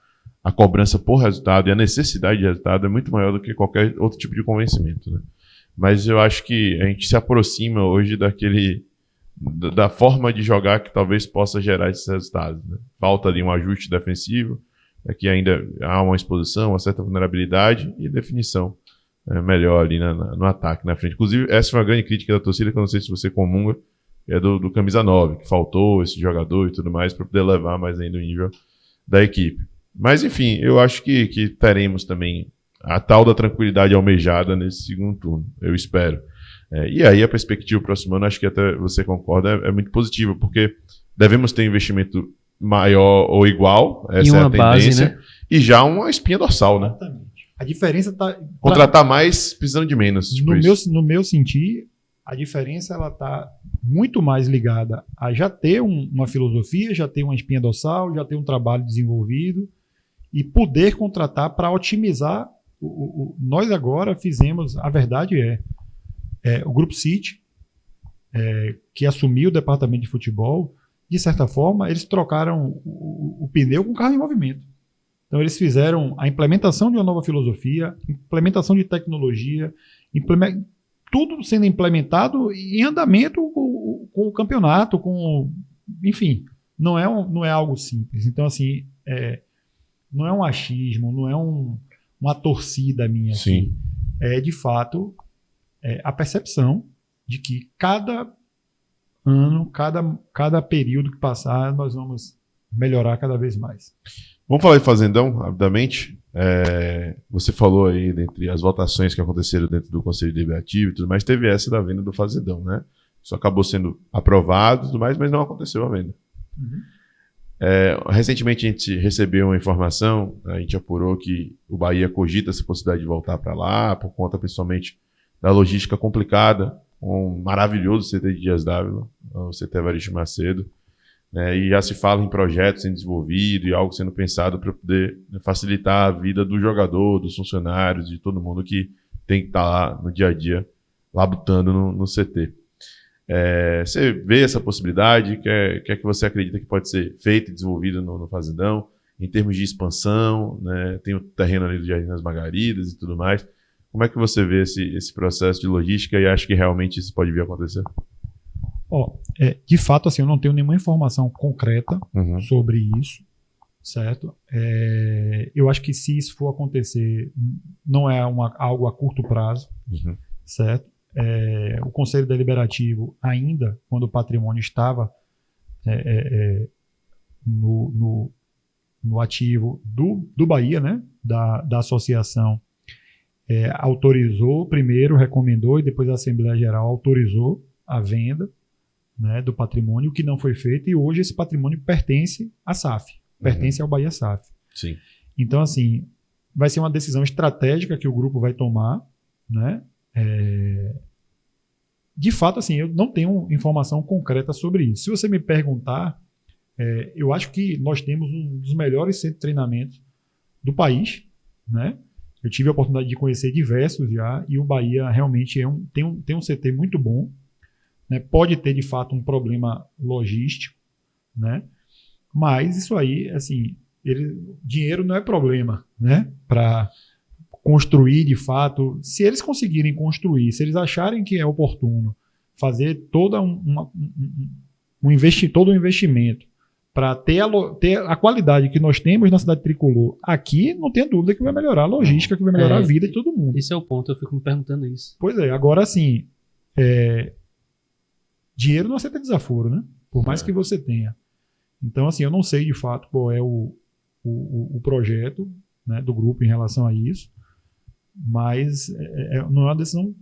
Speaker 1: a cobrança por resultado e a necessidade de resultado é muito maior do que qualquer outro tipo de convencimento, né? Mas eu acho que a gente se aproxima hoje da forma de jogar que talvez possa gerar esses resultados. Né? Falta ali um ajuste defensivo, que ainda há uma exposição, uma certa vulnerabilidade e definição melhor ali no ataque, na frente. Inclusive, essa foi uma grande crítica da torcida, que eu não sei se você comunga, é do Camisa 9, que faltou esse jogador e tudo mais para poder levar mais ainda o nível da equipe. Mas, enfim, eu acho que teremos também a tal da tranquilidade almejada nesse segundo turno, eu espero. E aí a perspectiva para o próximo ano, acho que até você concorda, é muito positiva, porque devemos ter investimento maior ou igual, essa é a tendência, base, né? E já uma espinha dorsal, né?
Speaker 3: Exatamente. A diferença está...
Speaker 1: Contratar mais, precisando de menos. Tipo
Speaker 3: no meu sentir, a diferença ela está muito mais ligada a já ter uma filosofia, já ter uma espinha dorsal, já ter um trabalho desenvolvido e poder contratar para otimizar. Nós agora fizemos, a verdade o Grupo City, que assumiu o departamento de futebol, de certa forma, eles trocaram o pneu com o carro em movimento. Então, eles fizeram a implementação de uma nova filosofia, implementação de tecnologia, tudo sendo implementado em andamento com o campeonato, enfim, não é algo simples. Então, assim, não é um achismo, não é uma torcida minha.
Speaker 1: Sim.
Speaker 3: É, de fato, a percepção de que cada ano, cada período que passar, nós vamos melhorar cada vez mais.
Speaker 1: Vamos falar de Fazendão, rapidamente. Você falou aí, dentre as votações que aconteceram dentro do Conselho Deliberativo e tudo mais, teve essa da venda do Fazendão, né? Isso acabou sendo aprovado e tudo mais, mas não aconteceu a venda. Uhum. Recentemente a gente recebeu uma informação, a gente apurou que o Bahia cogita essa possibilidade de voltar para lá, por conta principalmente da logística complicada, com um maravilhoso CT de Dias Dávila, o CT Evaristo Macedo, né, e já se fala em projetos sendo desenvolvido e algo sendo pensado para poder, né, facilitar a vida do jogador, dos funcionários, de todo mundo que tem que estar lá no dia a dia, labutando no CT. Você vê essa possibilidade? O que é que você acredita que pode ser feito e desenvolvido no Fazendão, em termos de expansão, né? Tem o terreno ali do Jardim das Margaridas e tudo mais. Como é que você vê esse processo de logística e acha que realmente isso pode vir a acontecer?
Speaker 3: De fato, assim, eu não tenho nenhuma informação concreta sobre isso, certo? Eu acho que se isso for acontecer, não é algo a curto prazo, certo? O Conselho Deliberativo, ainda quando o patrimônio estava no ativo do Bahia, né? da associação, autorizou, primeiro recomendou e depois a Assembleia Geral autorizou a venda, né, do patrimônio, o que não foi feito, e hoje esse patrimônio pertence à SAF, pertence ao Bahia SAF.
Speaker 1: Sim.
Speaker 3: Então, assim, vai ser uma decisão estratégica que o grupo vai tomar, né? De fato, assim, eu não tenho informação concreta sobre isso. Se você me perguntar, eu acho que nós temos um dos melhores centros de treinamento do país, né? Eu tive a oportunidade de conhecer diversos já, e o Bahia realmente tem um CT muito bom, né? Pode ter, de fato, um problema logístico, né? Mas isso aí, assim, dinheiro não é problema, né? Para construir, de fato, se eles conseguirem construir, se eles acharem que é oportuno fazer todo um investimento para ter a qualidade que nós temos na cidade tricolor, aqui não tem dúvida que vai melhorar a logística, que vai melhorar a vida de todo mundo.
Speaker 2: Esse é o ponto, eu fico me perguntando isso.
Speaker 3: Pois é, agora assim, dinheiro não aceita desaforo, né? Por mais que você tenha. Então, assim, eu não sei de fato qual é o projeto, né, do grupo em relação a isso, mas não é uma decisão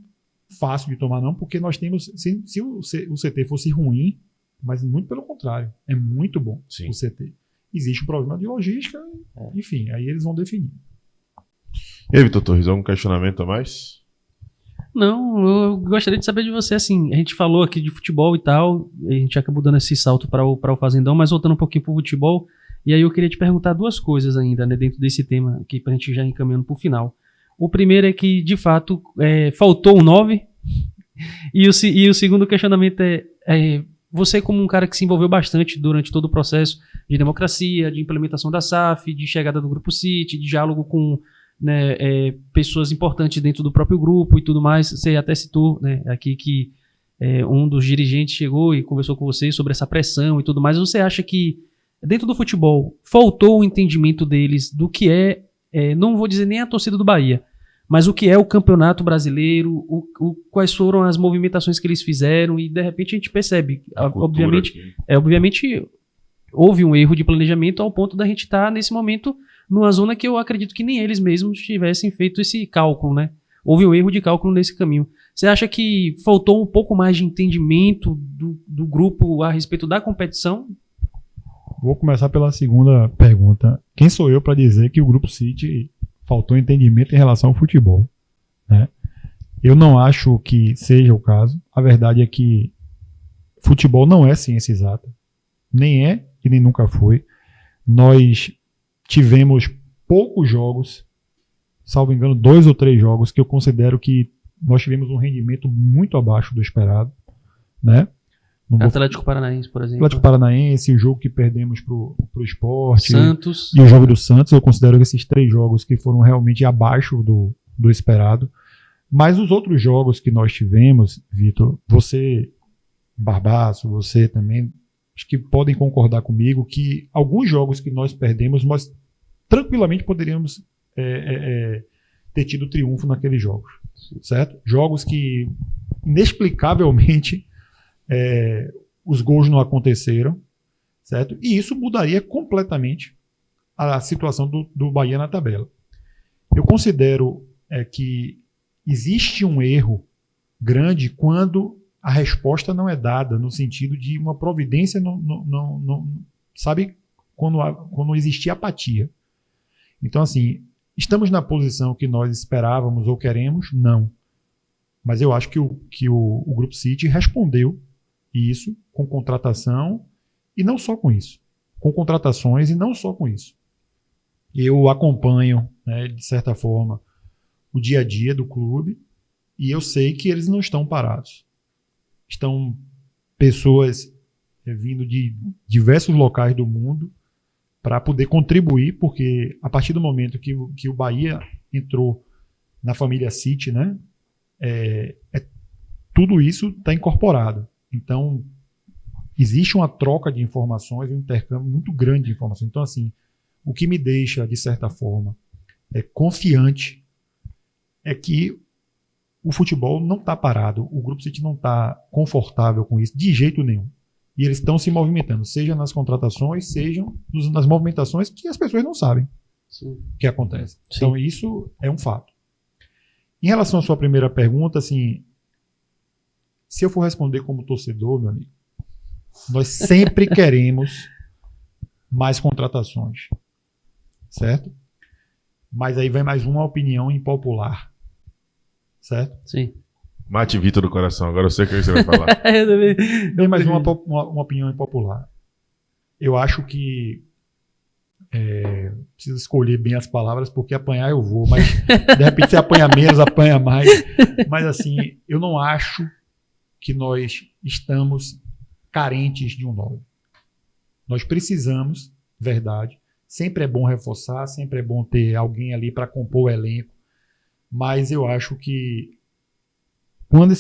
Speaker 3: fácil de tomar, não, porque nós temos, se o CT fosse ruim, mas muito pelo contrário, é muito bom. Sim. O CT. Existe um problema de logística, enfim, aí eles vão definir.
Speaker 1: E aí, Vitor Torres, algum questionamento a mais?
Speaker 2: Não, eu gostaria de saber de você, assim, a gente falou aqui de futebol e tal, a gente acabou dando esse salto para o Fazendão, mas voltando um pouquinho pro futebol, e aí eu queria te perguntar duas coisas ainda, né, dentro desse tema aqui, pra gente já ir encaminhando pro final. O primeiro é que, de fato, faltou um 9, e o segundo questionamento é você, como um cara que se envolveu bastante durante todo o processo de democracia, de implementação da SAF, de chegada do Grupo City, de diálogo com, né, pessoas importantes dentro do próprio grupo e tudo mais, você até citou, né, aqui que um dos dirigentes chegou e conversou com você sobre essa pressão e tudo mais. Você acha que dentro do futebol faltou o entendimento deles do que não vou dizer nem a torcida do Bahia, mas o que é o Campeonato Brasileiro, quais foram as movimentações que eles fizeram, e de repente a gente percebe, obviamente houve um erro de planejamento ao ponto da gente estar nesse momento numa zona que eu acredito que nem eles mesmos tivessem feito esse cálculo, né? Houve um erro de cálculo nesse caminho. Você acha que faltou um pouco mais de entendimento do grupo a respeito da competição?
Speaker 3: Vou começar pela segunda pergunta. Quem sou eu para dizer que o Grupo City faltou entendimento em relação ao futebol, né? Eu não acho que seja o caso. A verdade é que futebol não é ciência exata. Nem é e nem nunca foi. Nós tivemos poucos jogos, salvo engano, 2 ou 3 jogos, que eu considero que nós tivemos um rendimento muito abaixo do esperado, né?
Speaker 2: Atlético Paranaense, por exemplo.
Speaker 3: Atlético Paranaense, o jogo que perdemos pro Sport.
Speaker 2: Santos.
Speaker 3: E o jogo do Santos, eu considero esses 3 jogos que foram realmente abaixo do esperado. Mas os outros jogos que nós tivemos, Vitor, você, Barbaço, você também, acho que podem concordar comigo que alguns jogos que nós perdemos, nós tranquilamente poderíamos ter tido triunfo naqueles jogos, certo? Jogos que inexplicavelmente os gols não aconteceram, certo? E isso mudaria completamente a situação do Bahia na tabela. Eu considero que existe um erro grande quando a resposta não é dada, no sentido de uma providência, sabe, quando existia apatia. Então, assim, estamos na posição que nós esperávamos ou queremos? Não. Mas eu acho que o Grupo City respondeu isso com contratação E não só com isso, com contratações e não só com isso. Eu acompanho, né, de certa forma, o dia a dia do clube e eu sei que eles não estão parados. Estão pessoas vindo de diversos locais do mundo para poder contribuir, porque a partir do momento que o Bahia entrou na família City, né, tudo isso está incorporado. Então, existe uma troca de informações, um intercâmbio muito grande de informações. Então, assim, o que me deixa, de certa forma, confiante é que o futebol não está parado, o Grupo City não está confortável com isso, de jeito nenhum. E eles estão se movimentando, seja nas contratações, seja nas movimentações que as pessoas não sabem o que acontece. Sim. Então, isso é um fato. Em relação à sua primeira pergunta, assim, se eu for responder como torcedor, meu amigo, nós sempre queremos mais contratações, certo? Mas aí vem mais uma opinião impopular, certo?
Speaker 2: Sim.
Speaker 1: Mate Vitor do coração, agora eu sei o que você vai falar.
Speaker 3: Vem mais uma opinião impopular. Eu acho que preciso escolher bem as palavras, porque apanhar eu vou, mas de repente você apanha menos, apanha mais. Mas assim, eu não acho que nós estamos carentes de um 9. Nós precisamos, verdade, sempre é bom reforçar, sempre é bom ter alguém ali para compor o elenco, mas eu acho que quando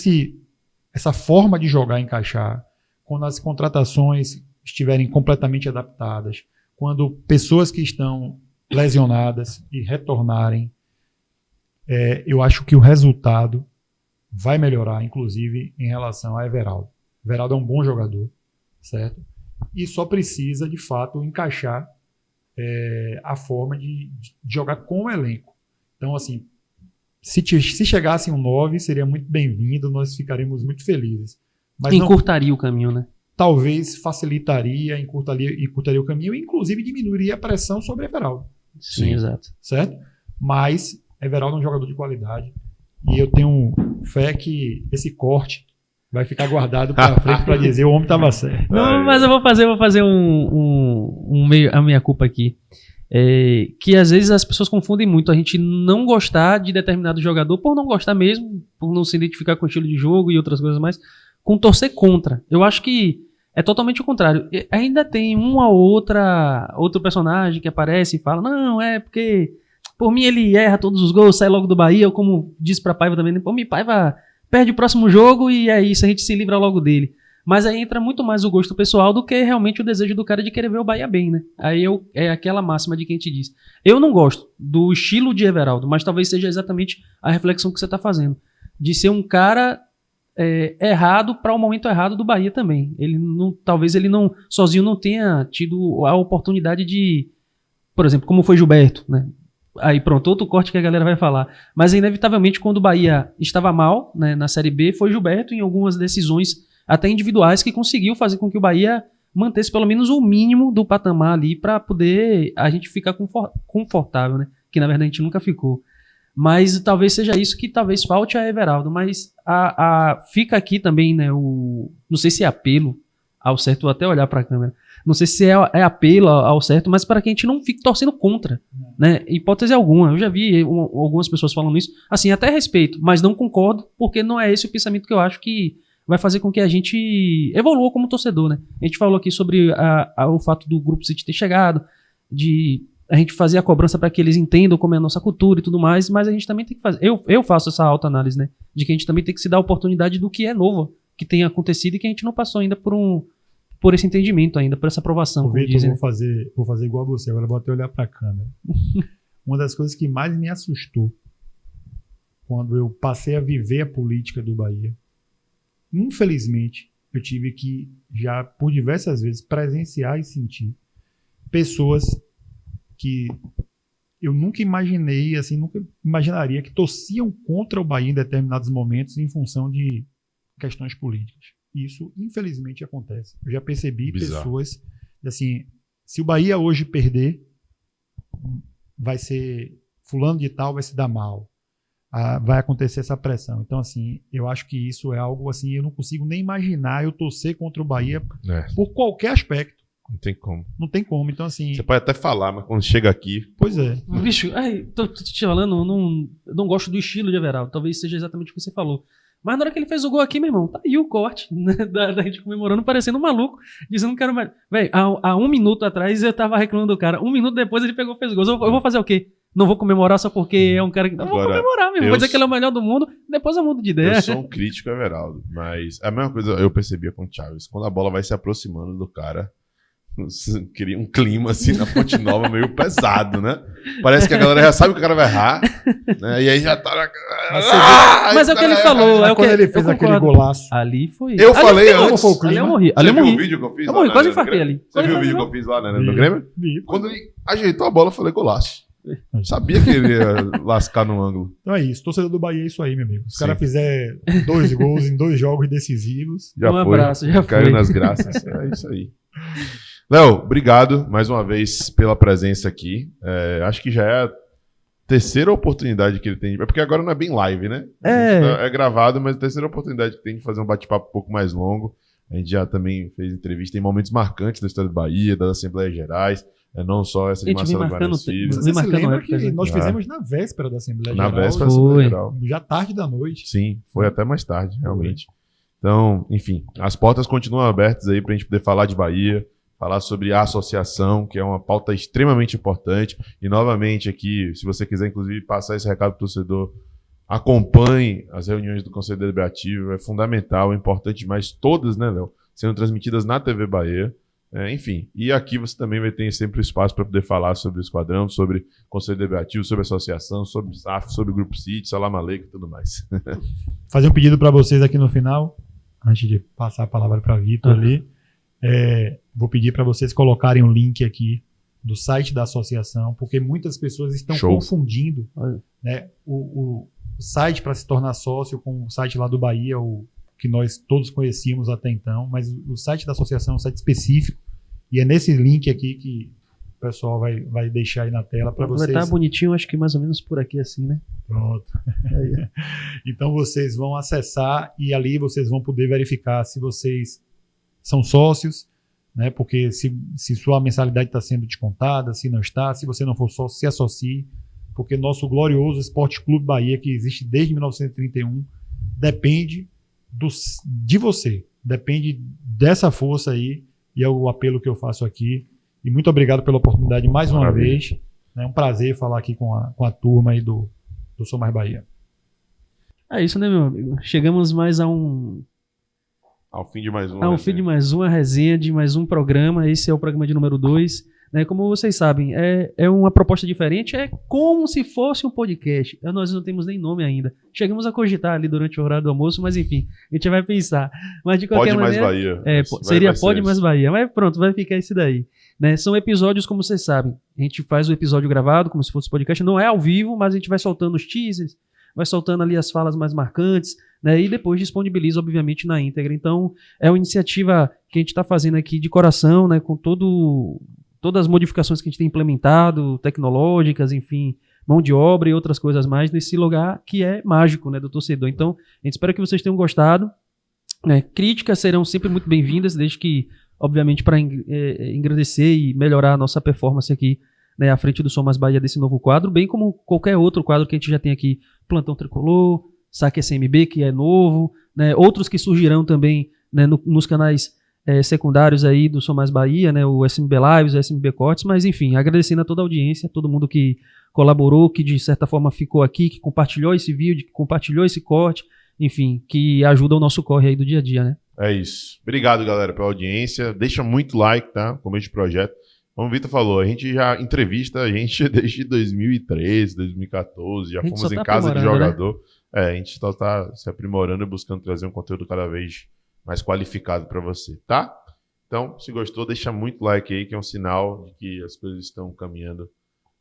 Speaker 3: essa forma de jogar encaixar, quando as contratações estiverem completamente adaptadas, quando pessoas que estão lesionadas e retornarem, eu acho que o resultado vai melhorar, inclusive em relação a Everaldo. Everaldo é um bom jogador, certo? E só precisa, de fato, encaixar a forma de jogar com o elenco. Então, assim, se chegasse um 9, seria muito bem-vindo, nós ficaremos muito felizes. Mas
Speaker 2: encurtaria o caminho, né?
Speaker 3: Talvez facilitaria, encurtaria o caminho e, inclusive, diminuiria a pressão sobre Everaldo.
Speaker 2: Sim, exato.
Speaker 3: Certo? Mas Everaldo é um jogador de qualidade e eu tenho fé que esse corte vai ficar guardado para frente para dizer o homem estava certo.
Speaker 2: Não, mas eu vou fazer a meia-culpa aqui. Que às vezes as pessoas confundem muito a gente não gostar de determinado jogador por não gostar mesmo, por não se identificar com o estilo de jogo e outras coisas mais, com torcer contra. Eu acho que é totalmente o contrário. Ainda tem outro personagem que aparece e fala, não, porque por mim ele erra todos os gols, sai logo do Bahia, ou como disse pra Paiva também, por mim Paiva perde o próximo jogo e é isso, a gente se livra logo dele. Mas aí entra muito mais o gosto pessoal do que realmente o desejo do cara de querer ver o Bahia bem, né? Aí é aquela máxima de quem te diz. Eu não gosto do estilo de Everaldo, mas talvez seja exatamente a reflexão que você tá fazendo. De ser um cara errado para o momento errado do Bahia também. Talvez ele não sozinho não tenha tido a oportunidade de, por exemplo, como foi Gilberto, né? Aí pronto, outro corte que a galera vai falar. Mas inevitavelmente quando o Bahia estava mal, né, na Série B, foi Gilberto em algumas decisões até individuais, que conseguiu fazer com que o Bahia mantesse pelo menos o mínimo do patamar ali para poder a gente ficar confortável, né? Que na verdade a gente nunca ficou. Mas talvez seja isso que talvez falte a Everaldo. Mas fica aqui também, né? Não sei se é apelo ao certo, vou até olhar para a câmera. Não sei se é apelo ao certo, mas para que a gente não fique torcendo contra, né? Hipótese alguma. Eu já vi algumas pessoas falando isso. Assim, até respeito, mas não concordo, porque não é esse o pensamento que eu acho que vai fazer com que a gente evolua como torcedor, né? A gente falou aqui sobre o fato do Grupo City ter chegado, de a gente fazer a cobrança para que eles entendam como é a nossa cultura e tudo mais, mas a gente também tem que fazer... Eu faço essa autoanálise, né? De que a gente também tem que se dar a oportunidade do que é novo, que tem acontecido e que a gente não passou ainda por esse entendimento ainda, por essa aprovação.
Speaker 3: Vitor, vou fazer igual a você, agora vou até olhar para a câmera. Uma das coisas que mais me assustou quando eu passei a viver a política do Bahia, infelizmente, eu tive que, já por diversas vezes, presenciar e sentir pessoas que eu nunca imaginei, assim, nunca imaginaria que torciam contra o Bahia em determinados momentos em função de questões políticas. Isso, infelizmente, acontece. Eu já percebi pessoas, assim, se o Bahia hoje perder, vai ser fulano de tal, vai se dar mal. Vai acontecer essa pressão. Então, assim, eu acho que isso é algo assim, eu não consigo nem imaginar eu torcer contra o Bahia por qualquer aspecto.
Speaker 1: Não tem como.
Speaker 3: Não tem como. Então, assim.
Speaker 1: Você pode até falar, mas quando chega aqui...
Speaker 3: Pois é.
Speaker 2: Bicho, tô te falando, eu não gosto do estilo de Everaldo. Talvez seja exatamente o que você falou. Mas na hora que ele fez o gol aqui, meu irmão, tá aí o corte, né, da gente comemorando, parecendo um maluco, dizendo que era mais. Velho, há 1 minuto atrás eu tava reclamando do cara. 1 minuto depois ele pegou e fez o gol. Eu vou fazer o quê? Não vou comemorar só porque é um cara que. Não vou comemorar, meu irmão. Vou dizer que ele é o melhor do mundo, depois eu mudo de ideia.
Speaker 1: Eu sou um crítico Everaldo, mas a mesma coisa eu percebia com o Chaves. Quando a bola vai se aproximando do cara, cria um clima assim na Fonte Nova meio pesado, né? Parece que a galera já sabe que o cara vai errar, né? E aí já tá na...
Speaker 2: Mas é o que ele falou. É o que
Speaker 3: quando ele fez aquele golaço.
Speaker 2: Ali foi.
Speaker 1: Eu falei
Speaker 3: antes.
Speaker 1: antes.
Speaker 2: Ali eu morri.
Speaker 1: Você viu o vídeo que eu fiz?
Speaker 2: Eu morri, quase infartei ali.
Speaker 1: Você viu o vídeo que eu fiz lá, né, no Grêmio? Quando ele ajeitou a bola, eu falei golaço. Sabia que ele ia lascar no ângulo.
Speaker 3: Então é isso. Torcedor do Bahia é isso aí, meu amigo. Os caras fizeram 2 gols em 2 jogos decisivos.
Speaker 1: Já foi.
Speaker 2: Abraço, já
Speaker 1: caiu
Speaker 2: foi.
Speaker 1: nas graças. É isso aí. Léo, obrigado mais uma vez pela presença aqui. Acho que já é a 3ª oportunidade que ele tem. É porque agora não é bem live, né? É gravado, mas a 3ª oportunidade que tem de fazer um bate-papo um pouco mais longo. A gente já também fez entrevista em momentos marcantes da história do Bahia, das Assembleias Gerais. Não só essa de Marcelo Guimarães Filho.
Speaker 3: Você se lembra que nós fizemos na véspera da Assembleia Geral.
Speaker 1: Na véspera da Assembleia Geral.
Speaker 3: Já tarde da noite.
Speaker 1: Sim, foi até mais tarde, realmente. Então, enfim, as portas continuam abertas aí pra gente poder falar de Bahia, falar sobre a associação, que é uma pauta extremamente importante. E, novamente, aqui, se você quiser, inclusive, passar esse recado pro torcedor, acompanhe as reuniões do Conselho Deliberativo. É fundamental, é importante demais. Todas, né, Léo? Sendo transmitidas na TV Bahia. Enfim, e aqui você também vai ter sempre espaço para poder falar sobre o Esquadrão, sobre o Conselho Deliberativo, sobre a associação, sobre o SAF, sobre o Grupo City, Salam Aleikum e tudo mais.
Speaker 3: Fazer um pedido para vocês aqui no final, antes de passar a palavra para Vitor ali. Vou pedir para vocês colocarem um link aqui do site da associação, porque muitas pessoas estão confundindo, né, o site para se tornar sócio com o site lá do Bahia, o que nós todos conhecíamos até então, mas o site da associação é um site específico, e é nesse link aqui que o pessoal vai deixar aí na tela para vocês.
Speaker 2: Vai estar bonitinho, acho que mais ou menos por aqui assim, né?
Speaker 3: Pronto. Então vocês vão acessar e ali vocês vão poder verificar se vocês são sócios, né? Porque se sua mensalidade está sendo descontada, se não está, se você não for sócio, se associe, porque nosso glorioso Esporte Clube Bahia, que existe desde 1931, depende de você, depende dessa força aí, e é o apelo que eu faço aqui. E muito obrigado pela oportunidade mais uma vez. É um prazer falar aqui com a turma aí do Sou Mais Bahia.
Speaker 2: É isso, né, meu amigo? Chegamos mais
Speaker 1: ao fim de mais uma.
Speaker 2: Ao fim de mais uma resenha, de mais um programa. Esse é o programa de número 2. Né? Como vocês sabem, é uma proposta diferente, é como se fosse um podcast. Nós não temos nem nome ainda. Chegamos a cogitar ali durante o horário do almoço, mas enfim, a gente vai pensar. Mas de qualquer maneira,
Speaker 1: mais Bahia.
Speaker 2: Seria Pode Mais Bahia. Mas pronto, vai ficar esse daí. Né? São episódios, como vocês sabem. A gente faz o episódio gravado, como se fosse podcast. Não é ao vivo, mas a gente vai soltando os teasers, vai soltando ali as falas mais marcantes, né? E depois disponibiliza, obviamente, na íntegra. Então, é uma iniciativa que a gente está fazendo aqui de coração, né? Com todas as modificações que a gente tem implementado, tecnológicas, enfim, mão de obra e outras coisas mais, nesse lugar que é mágico, né, do torcedor. Então, a gente espera que vocês tenham gostado. Né? Críticas serão sempre muito bem-vindas, desde que, obviamente, para engrandecer e melhorar a nossa performance aqui, né, à frente do Som Mais Bahia desse novo quadro, bem como qualquer outro quadro que a gente já tem aqui, Plantão Tricolor, Saque SMB, que é novo, né, outros que surgirão também, né, nos canais secundários aí do Som Mais Bahia, né, o SMB Lives, o SMB Cortes, mas enfim, agradecendo a toda a audiência, todo mundo que colaborou, que de certa forma ficou aqui, que compartilhou esse vídeo, que compartilhou esse corte, enfim, que ajuda o nosso corre aí do dia a dia, né? É isso. Obrigado, galera, pela audiência. Deixa muito like, tá? Começo de projeto. Como o Vitor falou, a gente já entrevista a gente desde 2013, 2014, já fomos em casa de jogador. Né? A gente só tá se aprimorando e buscando trazer um conteúdo cada vez mais qualificado para você, tá? Então, se gostou, deixa muito like aí, que é um sinal de que as coisas estão caminhando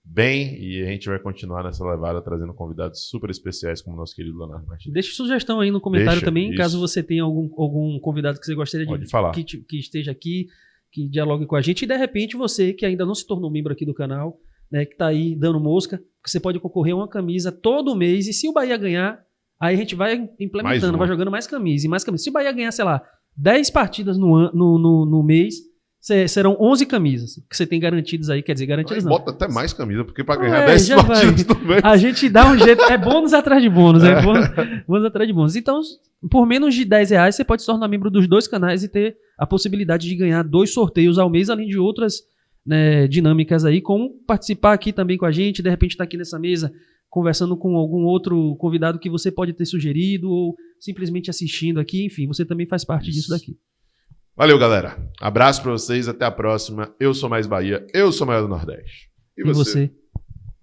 Speaker 2: bem e a gente vai continuar nessa levada trazendo convidados super especiais como o nosso querido Leonardo Martins. Deixa sugestão aí no comentário também, isso. Caso você tenha algum convidado que você gostaria de falar, que esteja aqui, que dialogue com a gente, e de repente você que ainda não se tornou membro aqui do canal, né, que tá aí dando mosca, que você pode concorrer a uma camisa todo mês, e se o Bahia ganhar, aí a gente vai implementando, vai jogando mais camisa e mais camisa. Se o Bahia ganhar, sei lá, 10 partidas no mês, serão 11 camisas que você tem garantidas aí, quer dizer, garantidas não.
Speaker 1: Bota até mais camisa, porque pra ganhar
Speaker 2: É,
Speaker 1: 10
Speaker 2: já vai.
Speaker 1: partidas também.
Speaker 2: A gente dá um jeito, é bônus atrás de bônus, bônus atrás de bônus. Então, por menos de R$10, você pode se tornar membro dos 2 canais e ter a possibilidade de ganhar 2 sorteios ao mês, além de outras, né, dinâmicas aí, como participar aqui também com a gente, de repente estar aqui nessa mesa conversando com algum outro convidado que você pode ter sugerido ou simplesmente assistindo aqui, enfim, você também faz parte disso daqui.
Speaker 1: Valeu, galera. Abraço pra vocês, até a próxima. Eu sou Mais Bahia, eu sou maior do Nordeste.
Speaker 2: E você?